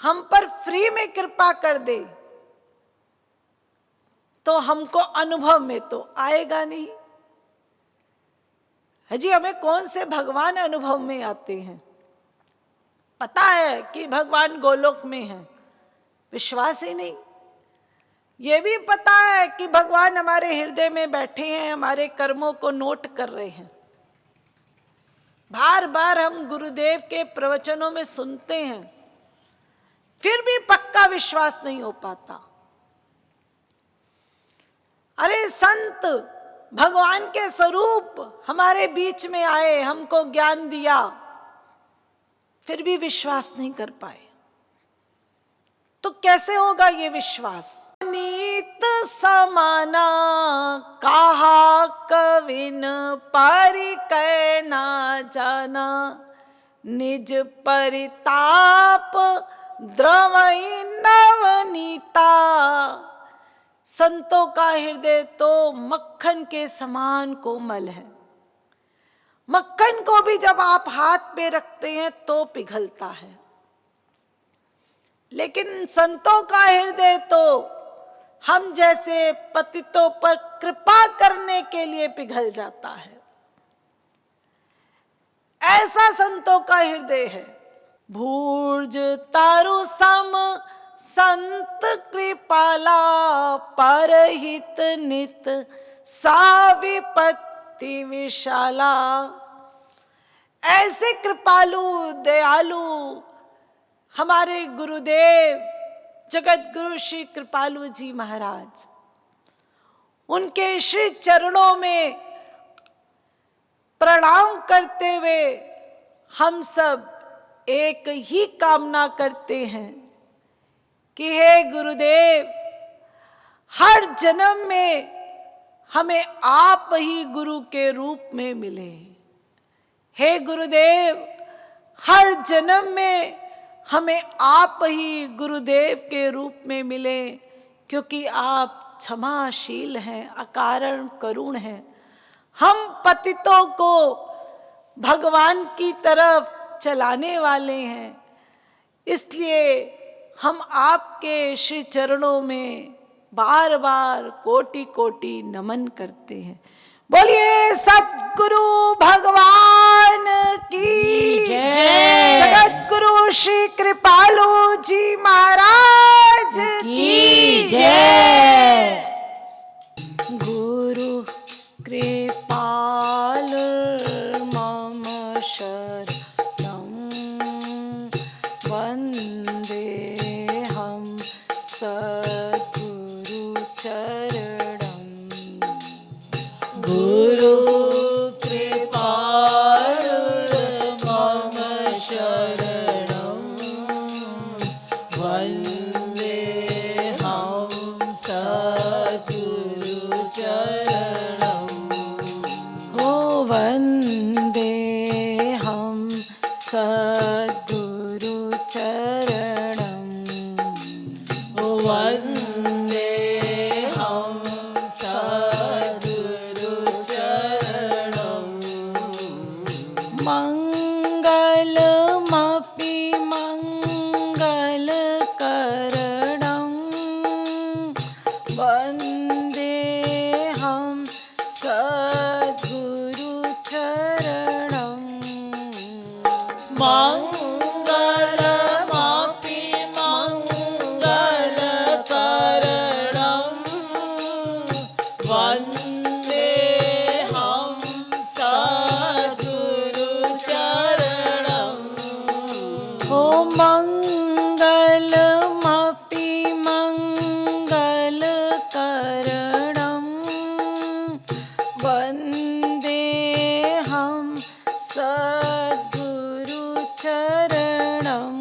हम पर फ्री में कृपा कर दे तो हमको अनुभव में तो आएगा नहीं। जी हमें कौन से भगवान अनुभव में आते हैं? पता है कि भगवान गोलोक में है, विश्वास ही नहीं। ये भी पता है कि भगवान हमारे हृदय में बैठे हैं, हमारे कर्मों को नोट कर रहे हैं। बार बार हम गुरुदेव के प्रवचनों में सुनते हैं, फिर भी पक्का विश्वास नहीं हो पाता। अरे संत भगवान के स्वरूप हमारे बीच में आए, हमको ज्ञान दिया, फिर भी विश्वास नहीं कर पाए, तो कैसे होगा ये विश्वास? नीत समाना कहा कविन परिकय ना जाना, निज परिताप द्रवई नवनीता। संतों का हृदय तो मक्खन के समान कोमल है। मक्खन को भी जब आप हाथ पे रखते हैं तो पिघलता है, लेकिन संतों का हृदय तो हम जैसे पतितों पर कृपा करने के लिए पिघल जाता है। ऐसा संतों का हृदय है। भूर्ज तारु सम संत कृपाला परहित नित सा विपत्ति विशाला। ऐसे कृपालु दयालु हमारे गुरुदेव जगत गुरु श्री कृपालु जी महाराज, उनके श्री चरणों में प्रणाम करते हुए हम सब एक ही कामना करते हैं कि हे गुरुदेव, हर जन्म में हमें आप ही गुरु के रूप में मिले। हे गुरुदेव, हर जन्म में हमें आप ही गुरुदेव के रूप में मिले, क्योंकि आप क्षमाशील हैं, अकारण करुण हैं। हम पतितों को भगवान की तरफ चलाने वाले हैं, इसलिए हम आपके श्री चरणों में बार बार कोटि कोटि नमन करते हैं। बोलिए सतगुरु भगवान की जय। जगत गुरु श्री कृपालु जी महाराज की जय। गुरु कृपाल मम शरणं वंदे हम सद्गुरु चरणं। गुरु कृपाल मम शरणं वन्दे हम सद्गुरु चरणं। हो वंदे हम सद्गुरु चरणं। वन्दे हम सद्गुरु चरणं। मंगलमपि मंगलकरणं वन्दे हम सद्गुरु चरणं। मङ्गलमपि मङ्गलकरणं वन्दे हम सद्गुरु चरणं। हो मंगलमपि मंगलकरणं वन्दे हम सद्गुरु चरणं।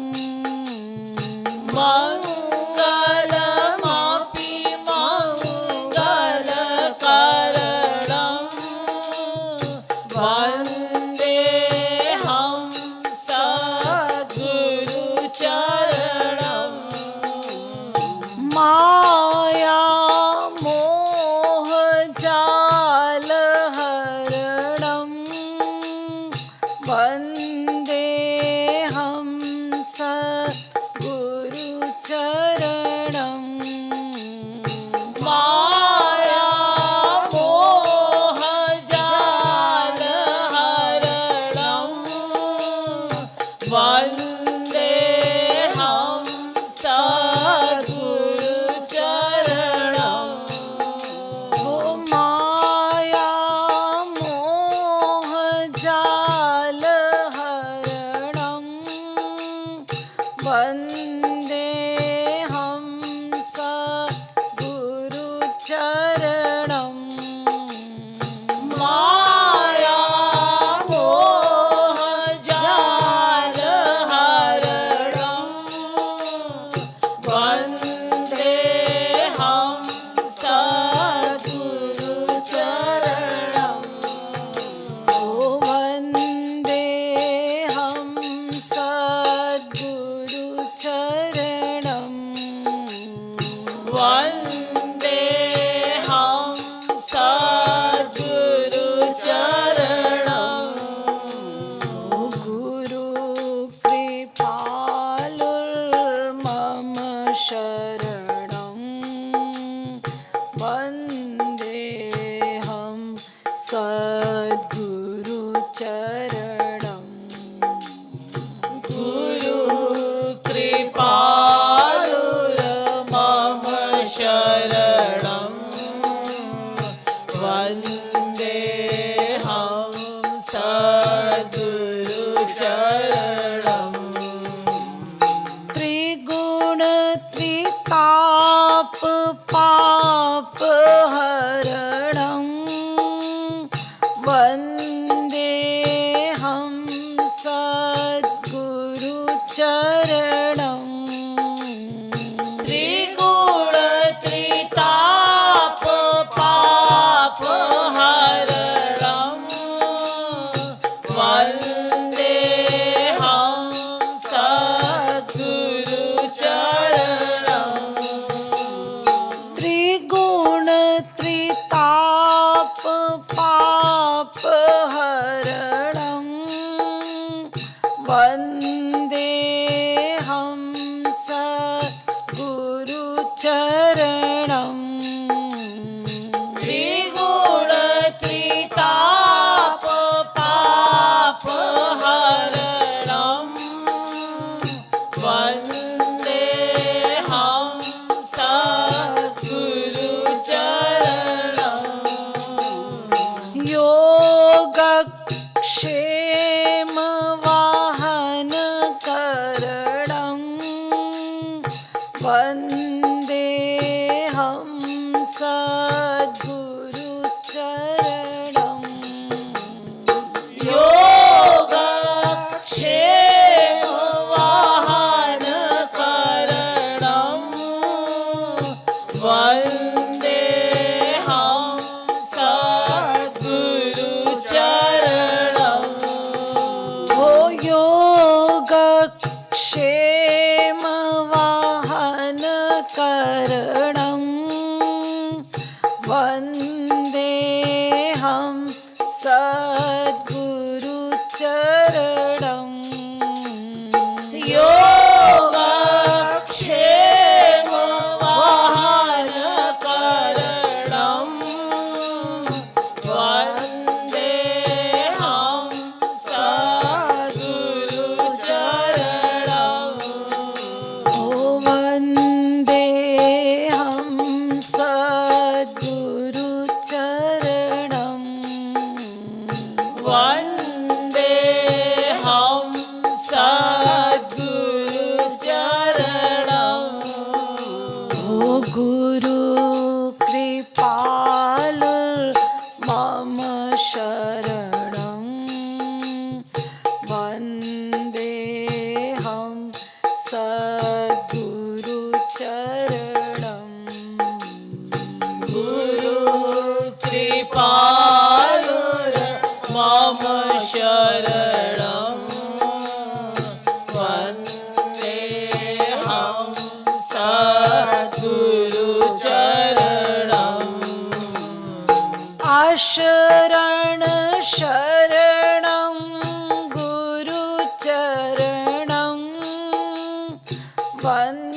मङ्गलमपि मङ्गलकरणं वन्दे हम सद्गुरु चरणं। माया मोह जाल हरणं वन्दे हम सद्गुरु चरणं। माया मोह जाल हरणं वन्दे हम सद्गुरु चरणं। हो माया मोह जाल हरणं वन्दे हम सद्गुरु चरणं। माया मोह जाल हरणं वन्दे हम सद्गुरु चरणं। हो वन्दे हम सद्गुरु चरणं। त्रिगुण त्रिताप पाप हरणं वन्देऽहं सद्गुरुचरणम् त्रिगुण त्रिताप पाप हरणं वन्देऽहं सद्गुरुचरणम् त्रिगुण त्रिताप पाप हरणं वन्देऽहं सद्गुरुचरणम् योगक्षेम वाहन करणं वन्देऽहं सद्गुरुचरणम् योगक्षेम वाहन करणं वन्देऽहं सद्गुरुचरणम् ओ योगक्षेम वाहन करणं वन्देऽहं सद्गुरुचरणम् योगक्षेम वाहन करणं वन्देऽहं सद्गुरुचरणम् ओ वन्देऽहं सद्गुरुचरणम् वन्देऽहं सद्गुरुचरणम् ओ गुरु कृपाल मम शरणं वन्देऽहं सद्गुरुचरणम् गुरु कृपालुर मम शरणं वन्देऽहं सद्गुरुचरणम् आशरण शरणं गुरुचरणं वन्देऽहं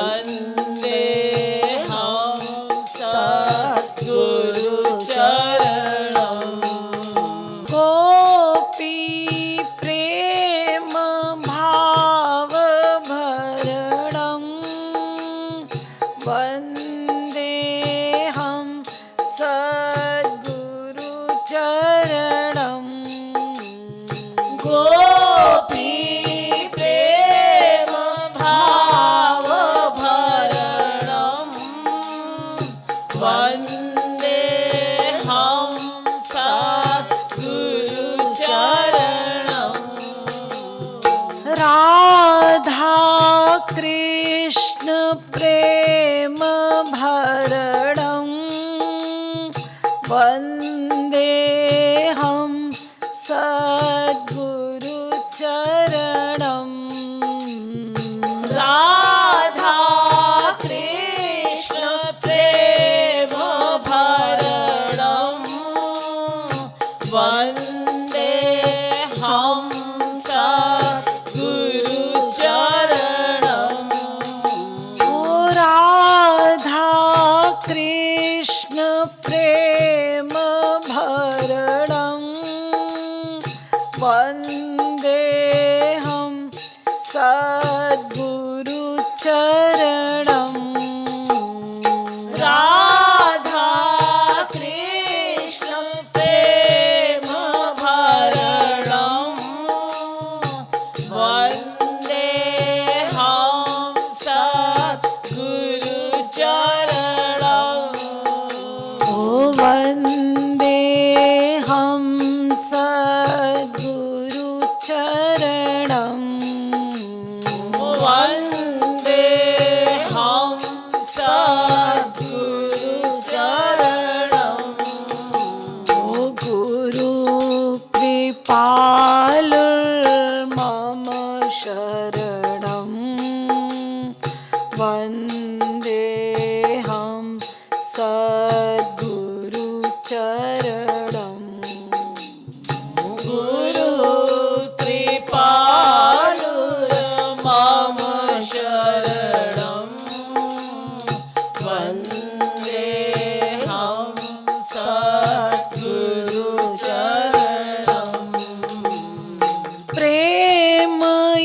वंदे हम सद्गुरु चरणम। गोपी प्रेम भाव भरणं वन्दे हम सद्गुरु चरणं। गोपी प्रेम भाव भरणम वंदे हम सद्गुरु चरणम। राधा कृष्ण प्रेम भरणं वन्दे हम सद्गुरु चरणं। राधा कृष्ण प्रेम भरणम वंदे हम सद्गुरु चरणम। ओ राधा कृष्ण प्रेम भरणं वन्दे हम सद्गुरु चरणं। राधा कृष्ण प्रेम भरणम वंदे हम सद्गुरु चरणम। ओ वन्दे हम सद्गुरु चरणं। वंदे हम सद्गुरु चरणम। ओ गुरु कृपालुर्मम शरणं वन्दे हम सद्गुरु चरणं। गुरु कृपालुर्मम शरणं वन्दे हम सद्गुरु चरणं। प्रेम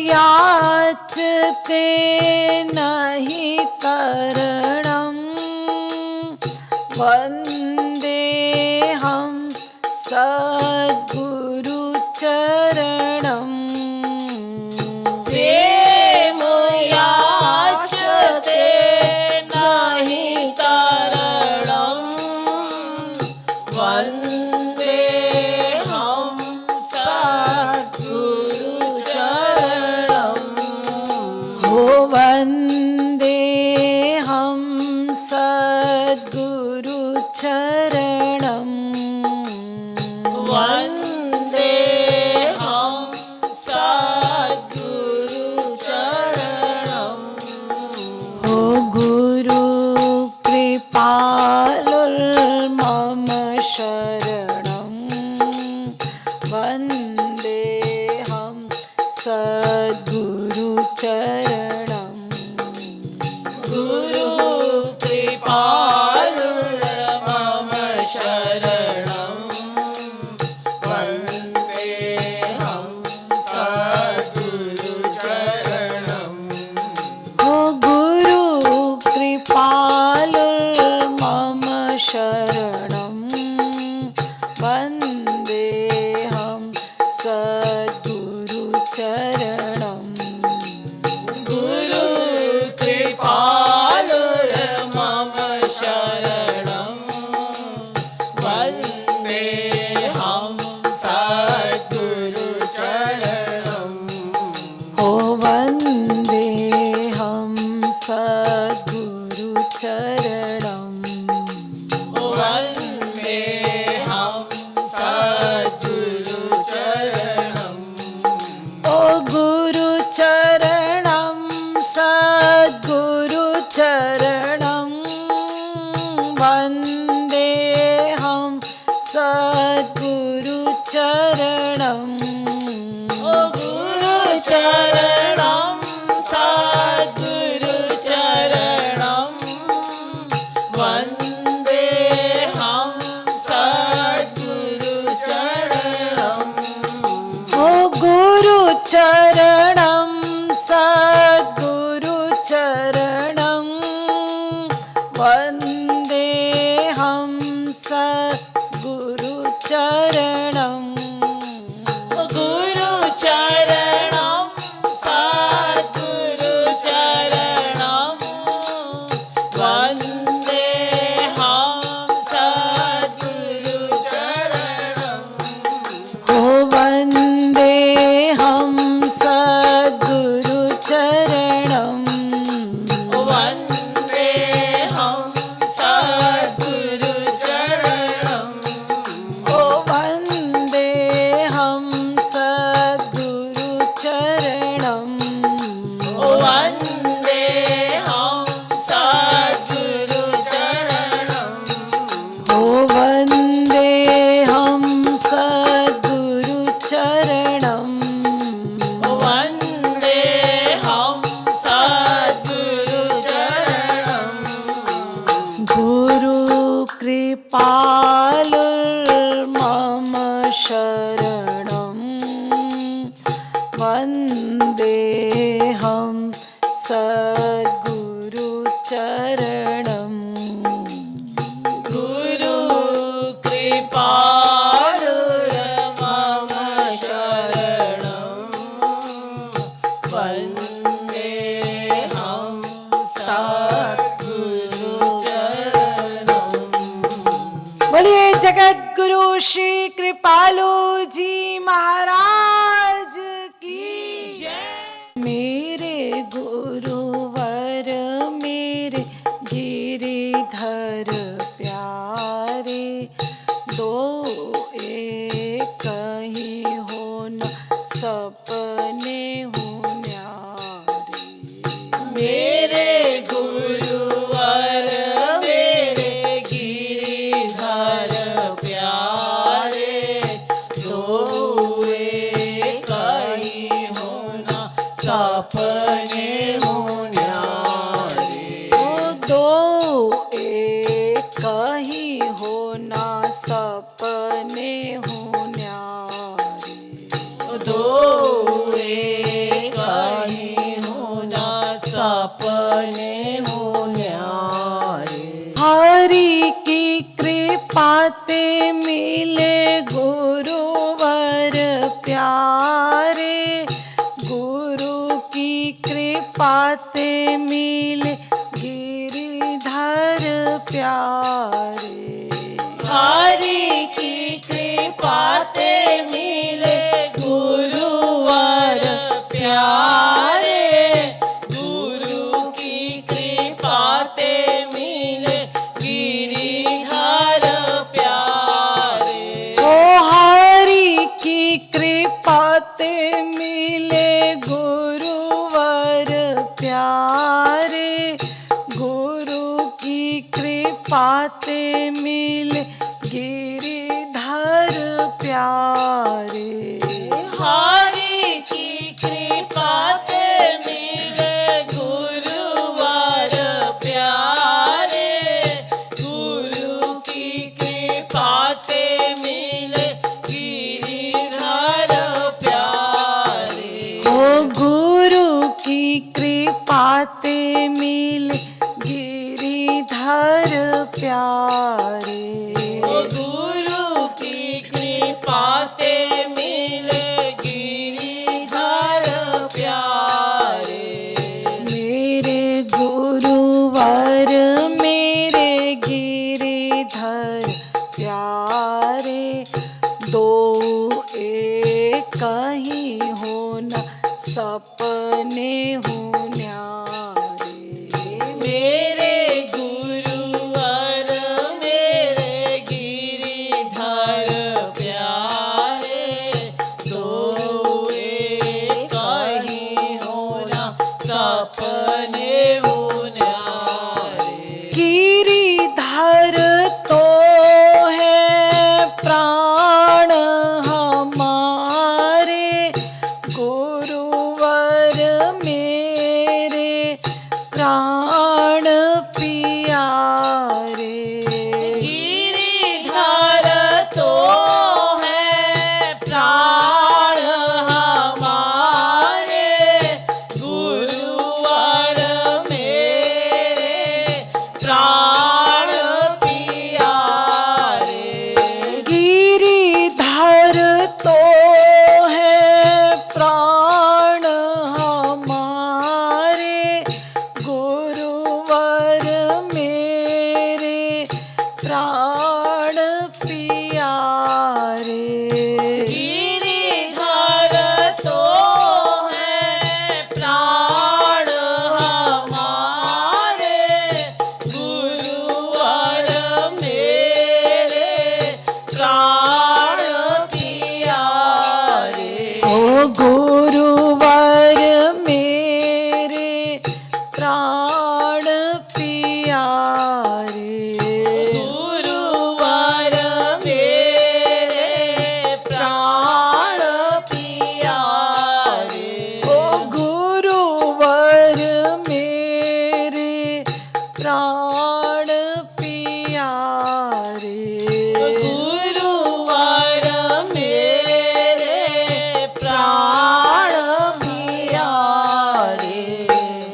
याचते नहीं करणं वन्दे हम सद्गुरु चरणं। प्रेम याचते नहीं तरणं वन्दे हम सद्गुरु चरणं। हो वन्दे हम सद्गुरु चरणं। वन्दे हम सद्गुरु चरणं। हो गुरु कृपालुर्मम शरणं वन्दे हम सद्गुरु चरणं। गुरु कृपालुर्मम शरणं वन्दे हम सद्गुरु चरणं। हो गुरु कृपालुर्मम शरणं वन्दे हम सद्गुरु चरणं। गुरु कृपालुर्मम शरणं वन्दे हम सद्गुरु चरणं। हो वन्दे हम सद्गुरु चरणं। वन्दे हम सद्गुरु चरणं। ओ गुरु चरणं सद्गुरु चरणं वन्दे हम सद्गुरु चरणं। गुरु चरणं सद्गुरु चरणं वंदे हम सद्गुरु चरणम ओ वंदे हम सद्गुरु चरणम ओ वंदे हम सद्गुरु चरणम ओ वंदे हम सद्गुरु चरणम वंदे हम सद्गुरु चरणम गुरु कृपालुर्मम शरणं वन्दे हम सद्गुरु चरणं गुरु कृपालु मम शरणं वन्दे हम सद्गुरु चरणं बोलिए जगत गुरु श्री कृपालु जी महाराज की जय। मेरे गुरुवर मेरे गिरिधर प्यारे दो एक ही हो न सपने हो न्यारे मेरे गुरुवर मेरे गिरिधर प्यारे दो एक ही होना सपने हो न्यारे ओ दो एक ही हो ना सपने हो न्यारे दो एक ही होना सपने हो न्यारे हरि की कृपा ते मिले गुरुवर प्यारे गुरु की कृपा ते मिले गिरिधर प्यारे हरि की कृपा ते मिले गुरुवर प्यारे गुरु की कृपा ते मिले गिरिधर प्यारे ओ हरि की कृपा ते मिले गुरुवर प्यारे गुरु की कृपा ते मिले गिरिधर प्यारे हरि की कृपा ते मिले गुरुवर प्यारे गुरु की कृपा ते मिले गिरिधर प्यारे ओ गुरु की कृपा ते मिले गिरिधर प्यारे गुरु की कृपा ते मिले प्राण प्यारे। गुरुवार मेरे प्राण प्यारे।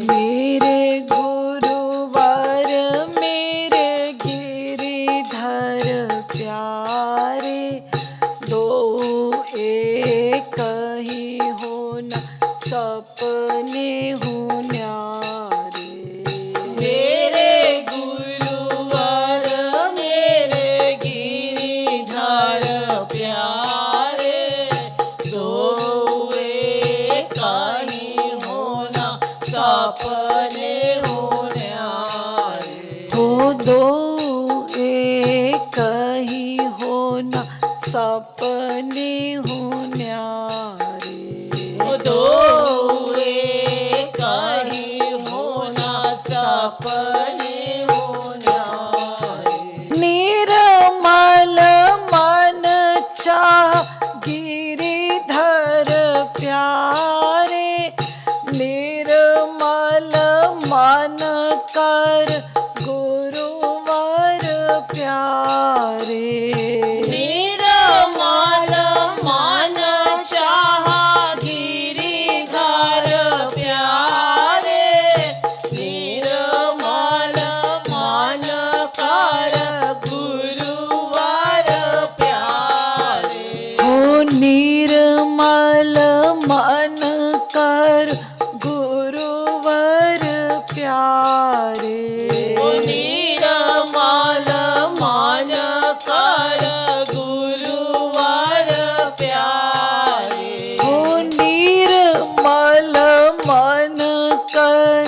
मेरे गुरुवर मेरे गिरिधर प्यारे, दो एक ही हो न सपने हूँ न्यारे। मेरे गुरुवर मेरे गिरिधर प्यारे, दो एक ही होना सपने हो न्यारे। हो दो एक ही हो न सपने हूँ न्यारे। दो एक ही होना सपने हो न्यारे। निर्मल मन चाह गिरिधर प्यारे, निर्मल मन कर गुरुवर प्यारे। निर्मल मन चाह गिरिधर प्यारे, निर्मल मन कर गुरुवर प्यारे। हो निर्मल मन कर गुरुवर प्यारे। ओ निर्मल मन कर गुरुवर प्यारे। हो निर्मल मन कर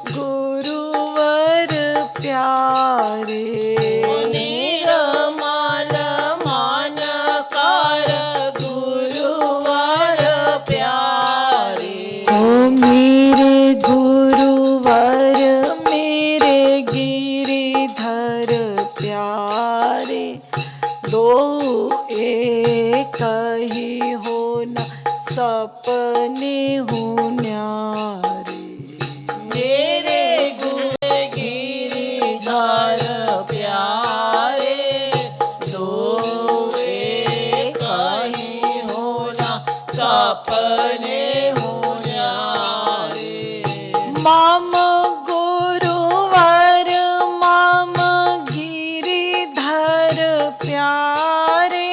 गुरुवर प्यारे। ओ निर्मल मन कर गुरुवर प्यारे। हो मेरे गुरुवर मेरे गिरिधर प्यारे, दो एक ही हो न सपने हूँ न्यारे। मेरे गुरु गिरिधर प्यारे, दो एक ही होना सपने हो न्यारे। माम गुरुवर माम गिरिधर प्यारे,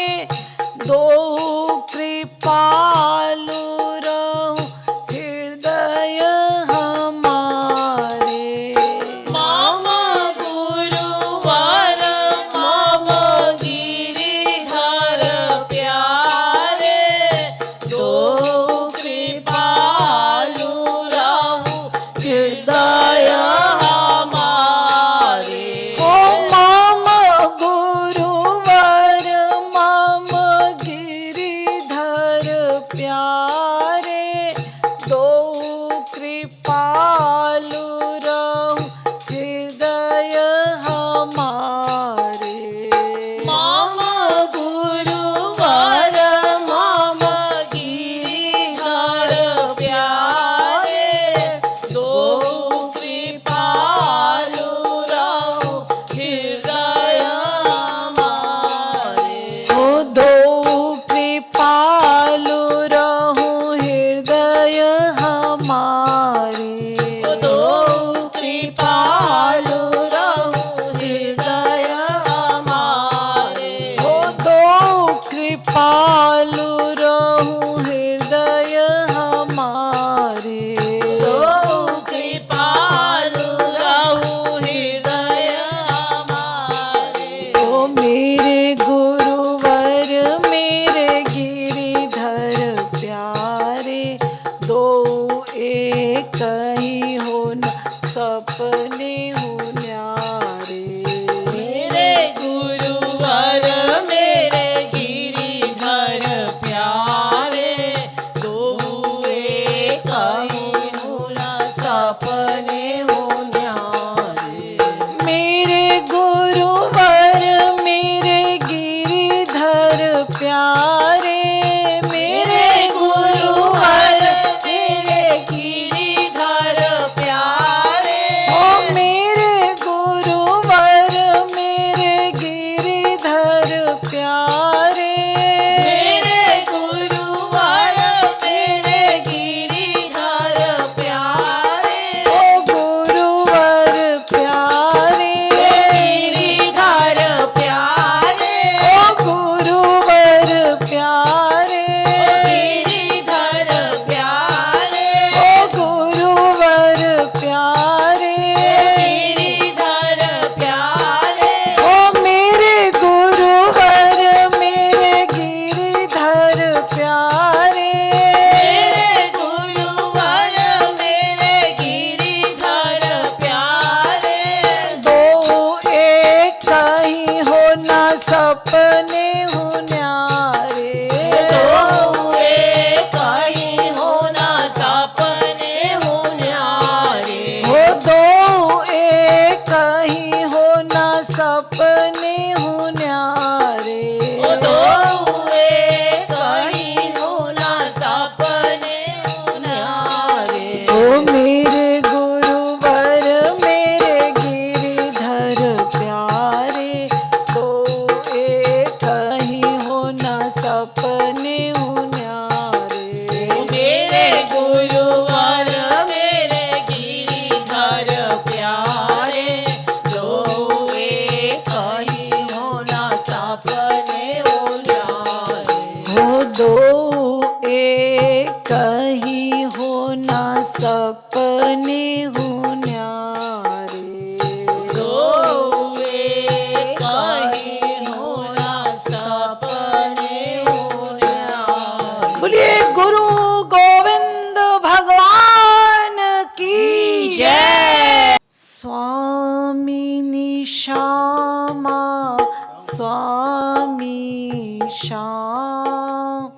स्वामी श्याम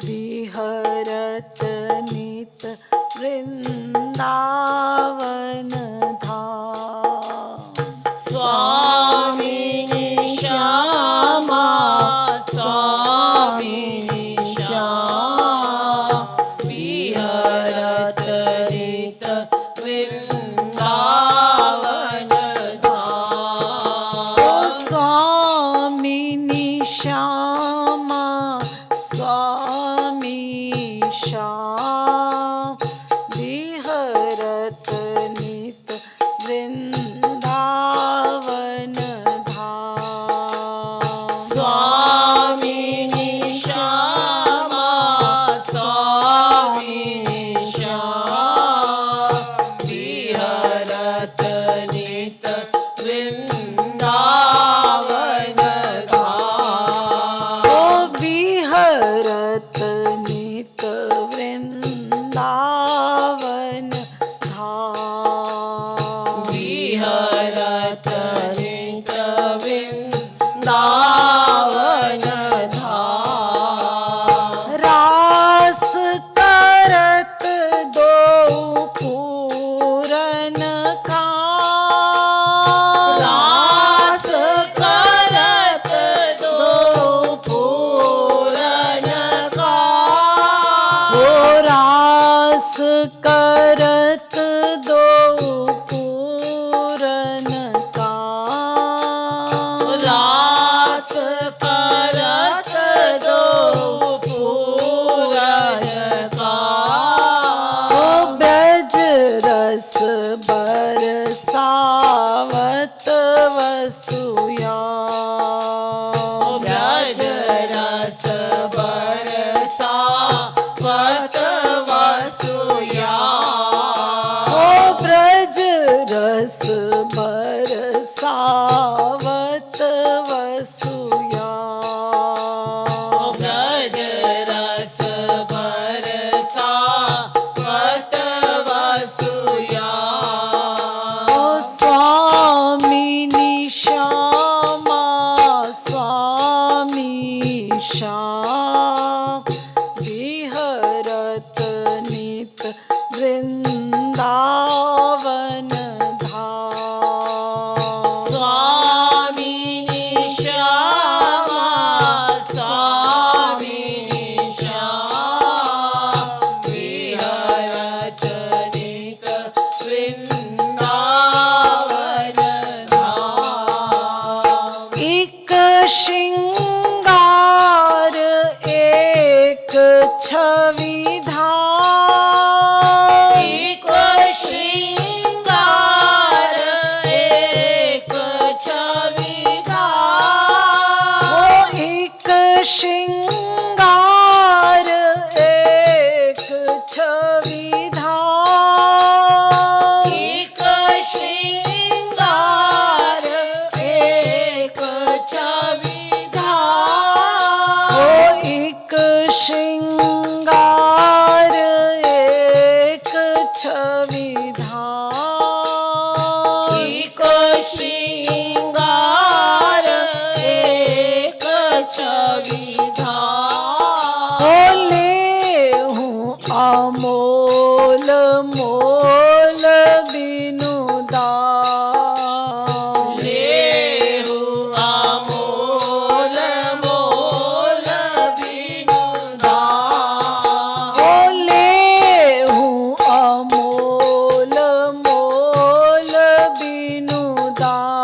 विहरत नित वृंदावन धाम। स्वामी श्यामा स्वामी श्याम विहरत नित वृंदावन धाम। स्वामिनी श्यामा स्वामी श्याम विहरत नित वृंदावन धाम। स्वामिनी श्यामा स्वामिनी श्याम विहरत नित वृंदावन धाम। ओ विहरत नित वृंदावन धाम। विहरत नित वृंदावन धाम। रास करत दो पूरन का। रास करत दो पूरन का। हो रास करत दो पूरन का। रास करत दो पूरन का। ओ ब्रज रस बरसावत वसुया। ब्रज रस बरसावत वसुया। ओ ब्रज रस बरसावत वसुया। ब्रज रस बरसावत वसुया। ओ स्वामिनी श्यामा स्वामी श्याम विहरत नित वृंदावन धाम। स्वामिनी श्यामा स्वामिनी श्याम विहरत नित वृंदावन धाम। एक श्रृंगार एक छवि धाम। एक श्रृंगार एक छवि धाम। ओ एक श्रृंगार एक छवि धाम। एक श्रृंगार एक छवि धाम। ओ एक श्रृंगार एक छवि धाम। एक श्रृंगार एक छवि धाम। बोले हूँ अमोल मोल बिनु दाम। लेहु अमोल मोल बिनु दाम। बोले हूँ अमोल मोल बिनु दाम।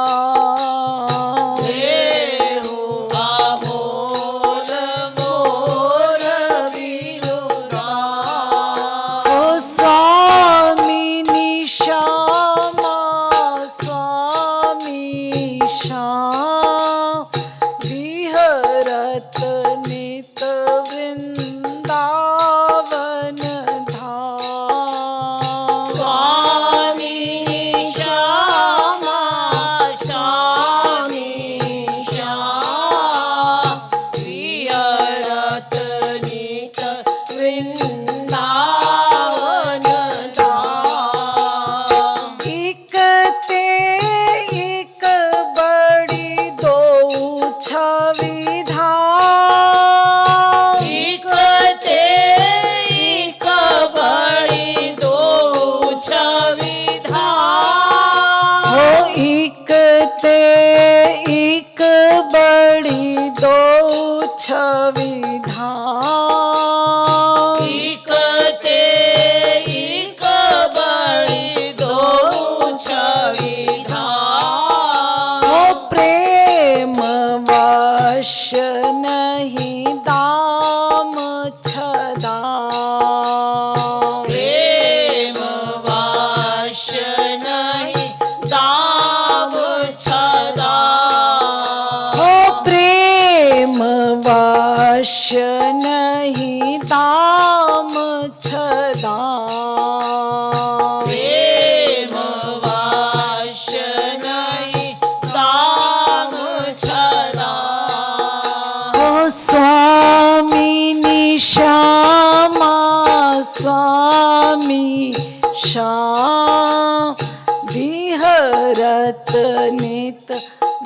नित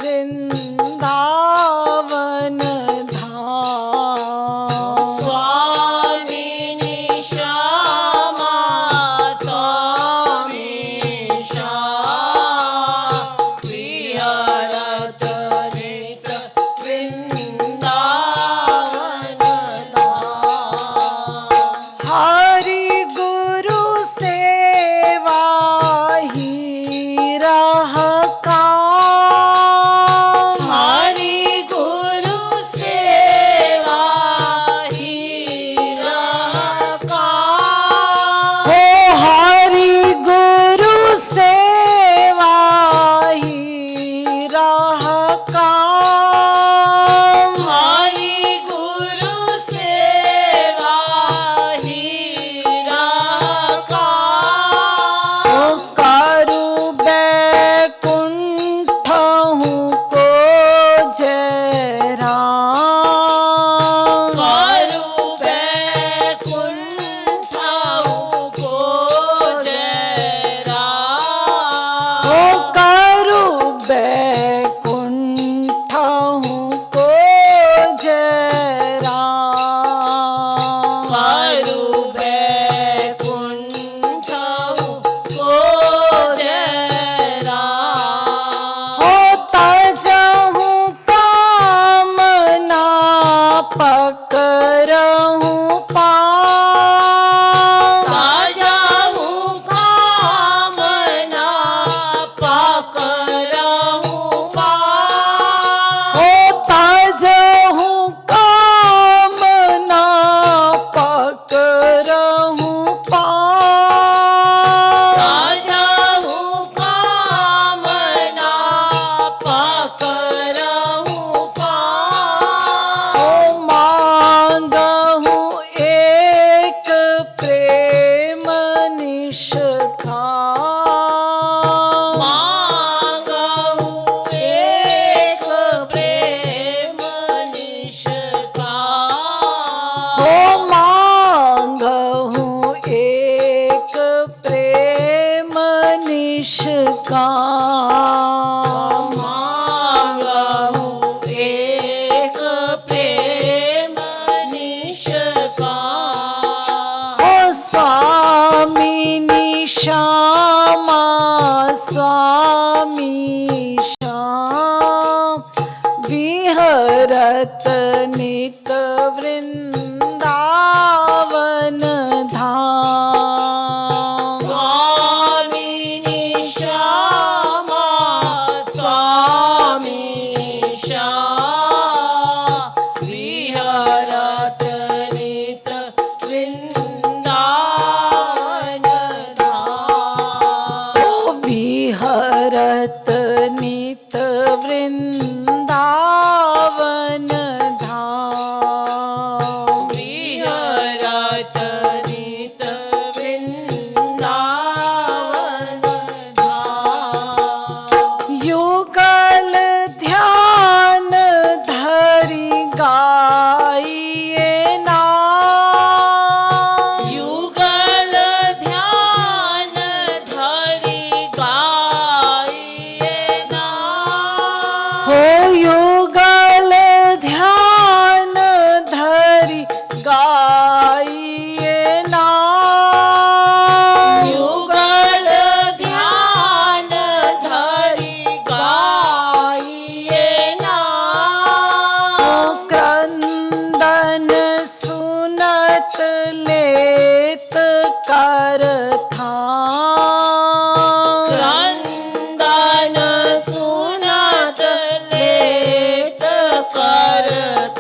वृंदावन धाम। स्वामिनी श्यामा स्वामीशा विहरत नित वृंदावन धाम। हरि गुरु सेवा ही रह काम। हरि गुरु सेवा ही रखा। हो हरि गुरु सेवा ही रह काम। हरि गुरु सेवा ही रखा। ओ करु बैकुंठ हूँ को जय राम। करु बैकुंठ को जय राम। ओ करु बैकुंठ हूँ को जय राम। करु बैकुंठ को जय राम। हो तजहु कामना पकरहु पाम। ताजाहु कामना पकरहु पाम। हो तजहु कामना पकरहु पाम। ताजाहु कामना पकरहु पाम। ओ मांगहु एक प्रेम निष्काम। मांगहु एक प्रेम निष्काम। हो मांगहु एक प्रेम निष्काम। मांगहु एक प्रेम निष्काम। ओ स्वामिनी श्यामा स्वामी श्याम विहरत नित वृंदावन धाम। स्वामिनी श्यामा स्वामीशा विहरत नित वृंदावन धाम। ओ विहरत नित वृंदावन धाम। विहरत नित वृंदावन धाम। युगल ध्यान धरि गाइए नाम। युगल ध्यान धरि गाइए नाम। हो युगल ध्यान धरि गाइए नाम। युगल ध्यान धरि गाइए नाम। ओ क्रंदन सुनत लेत कर थाम। क्रंदन सुनत लेत कर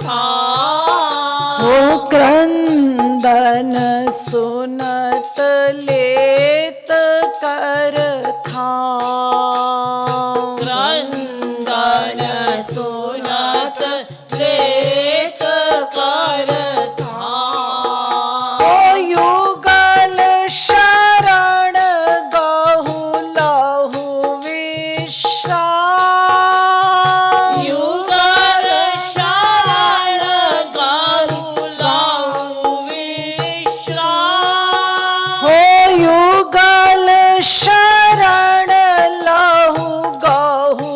थाम। हो क्रंदन सुनत लेत कर थाम। क्रंदन सुनत लेत कर थाम। ओ युगल शरण गहु लहु विश्राम। युगल शरण गहु लहु विश्राम। हो युगल शरण लहु गहु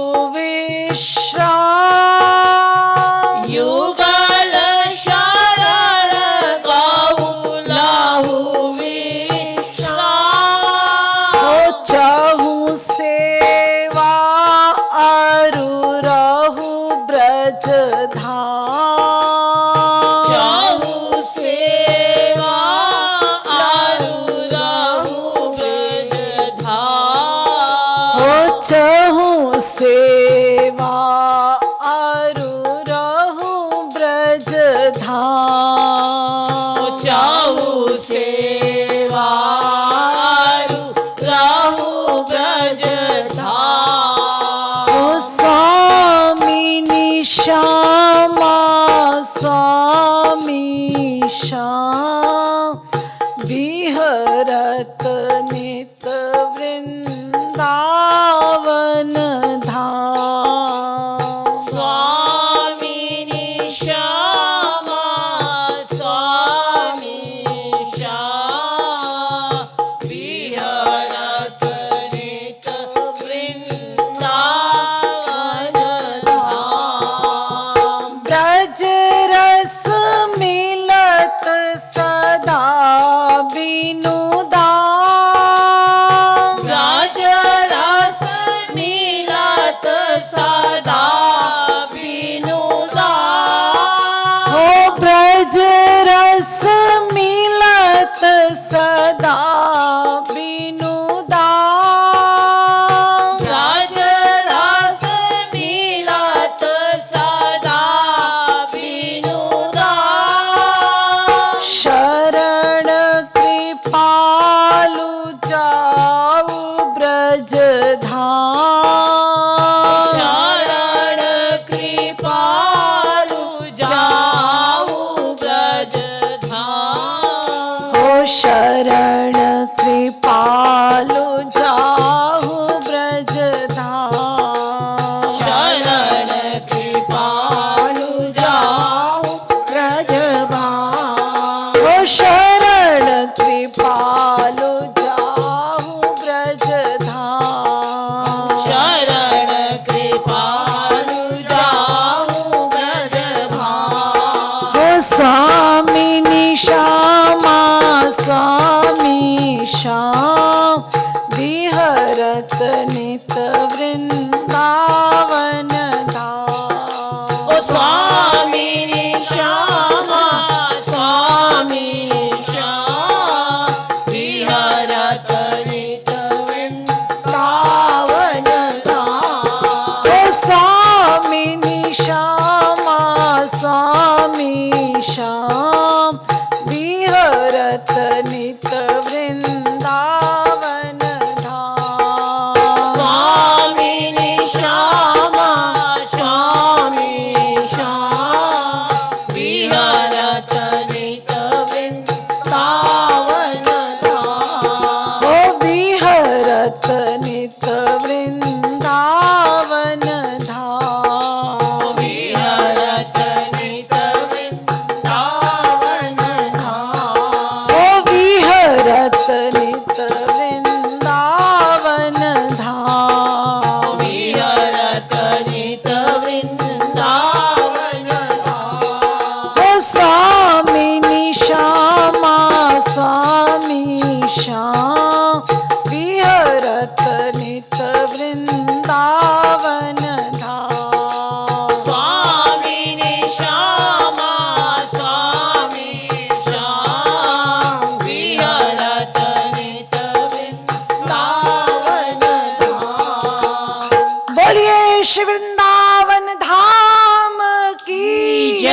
श्री वृंदावन धाम की जय।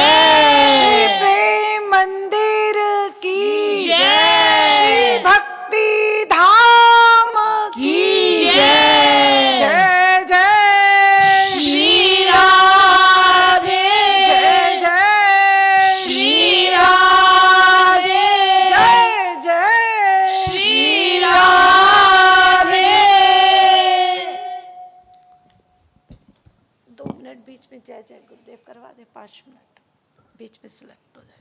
श्री प्रेम मंदिर की जय। श्री भक्ति धाम की जय। जय जय श्री राधे। जय जय श्री राधे। जय जय श्री राधे। 2 मिनट बीच में जय जय गुरुदेव करवा दे, 5 मिनट बीच में सिलेक्ट हो जाएगा।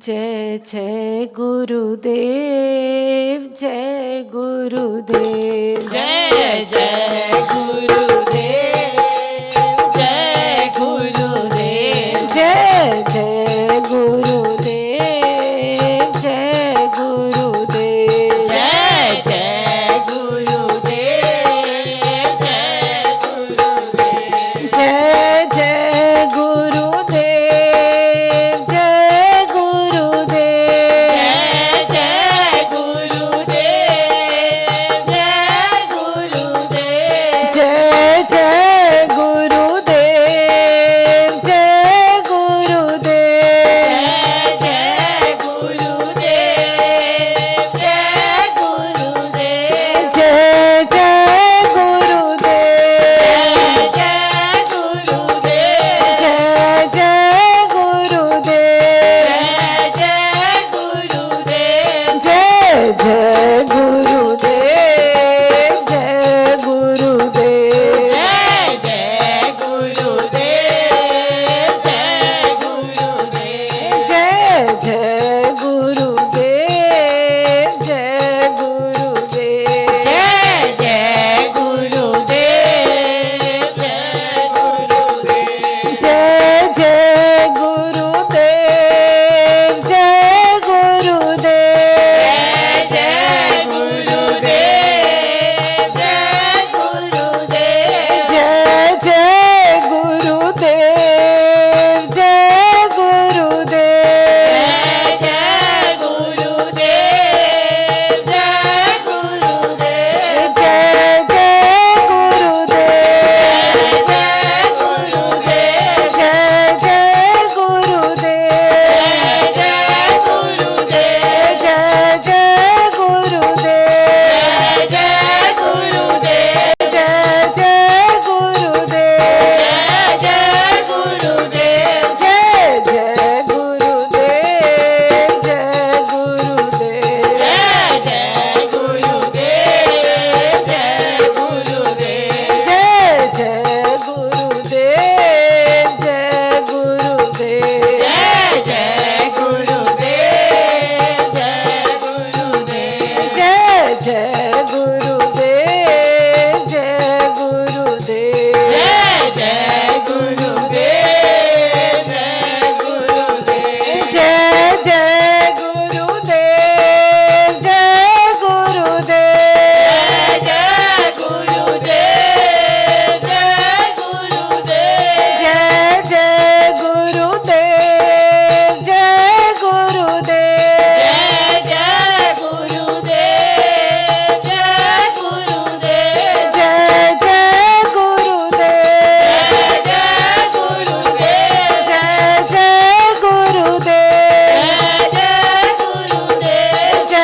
जय जय गुरुदेव, जय गुरुदेव, जय जय गुरुदेव। जय गुरुदेव। जय जय गुरुदेव, जय गुरुदेव, जय जय गुरुदेव। जय गुरुदेव। जय जय गुरुदेव, जय गुरुदेव, जय जय गुरुदेव। जय गुरुदेव। जय जय गुरुदेव, जय गुरुदेव, जय जय गुरुदेव। जय गुरुदेव। जय जय गुरुदेव, जय गुरुदेव। जय जय गुरुदेव, जय जय गुरुदेव। जय जय गुरुदेव, जय गुरुदेव, जय जय गुरुदेव। जय गुरुदेव। जय जय गुरुदेव, जय जय गुरुदेव। जय जय गुरुदेव। जय गुरुदेव, जय गुरुदेव, जय गुरुदेव। जय गुरुदेव। जय जय गुरुदेव, जय गुरुदेव, जय गुरुदेव। जय गुरुदेव। जय जय गुरुदेव, जय जय गुरुदेव। जय जय गुरुदेव, जय जय गुरुदेव। जय जय गुरुदेव, जय जय जय जय गुरुदेव। गुरुदेव, जय गुरुदेव, जय जय गुरुदेव। जय गुरुदेव। जय जय गुरुदेव, जय गुरुदेव, जय जय गुरुदेव। जय गुरुदेव। जय जय गुरुदेव, जय गुरुदेव, जय जय गुरुदेव। जय गुरुदेव। जय जय गुरुदेव, जय गुरुदेव, जय गुरुदेव। जय गुरुदेव। जय जय गुरुदेव, जय गुरुदेव, जय जय गुरुदेव। जय गुरुदेव। जय जय गुरुदेव, जय गुरुदेव। जय जय गुरुदेव, जय जय गुरुदेव। जय जय गुरुदेव, जय गुरुदेव, जय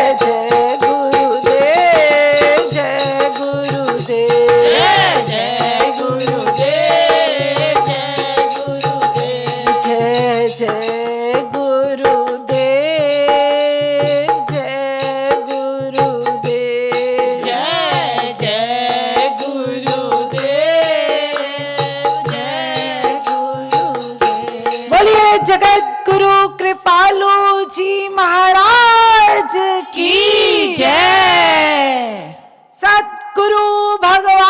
जय गुरुदेव। जय जय जय गुरुदेव। जय गुरुदेव, जय गुरुदेव, जय जय गुरुदेव। जय गुरुदेव। बोलिए जगत गुरु कृपालु जी महाराज की की जय। सतगुरु भगवान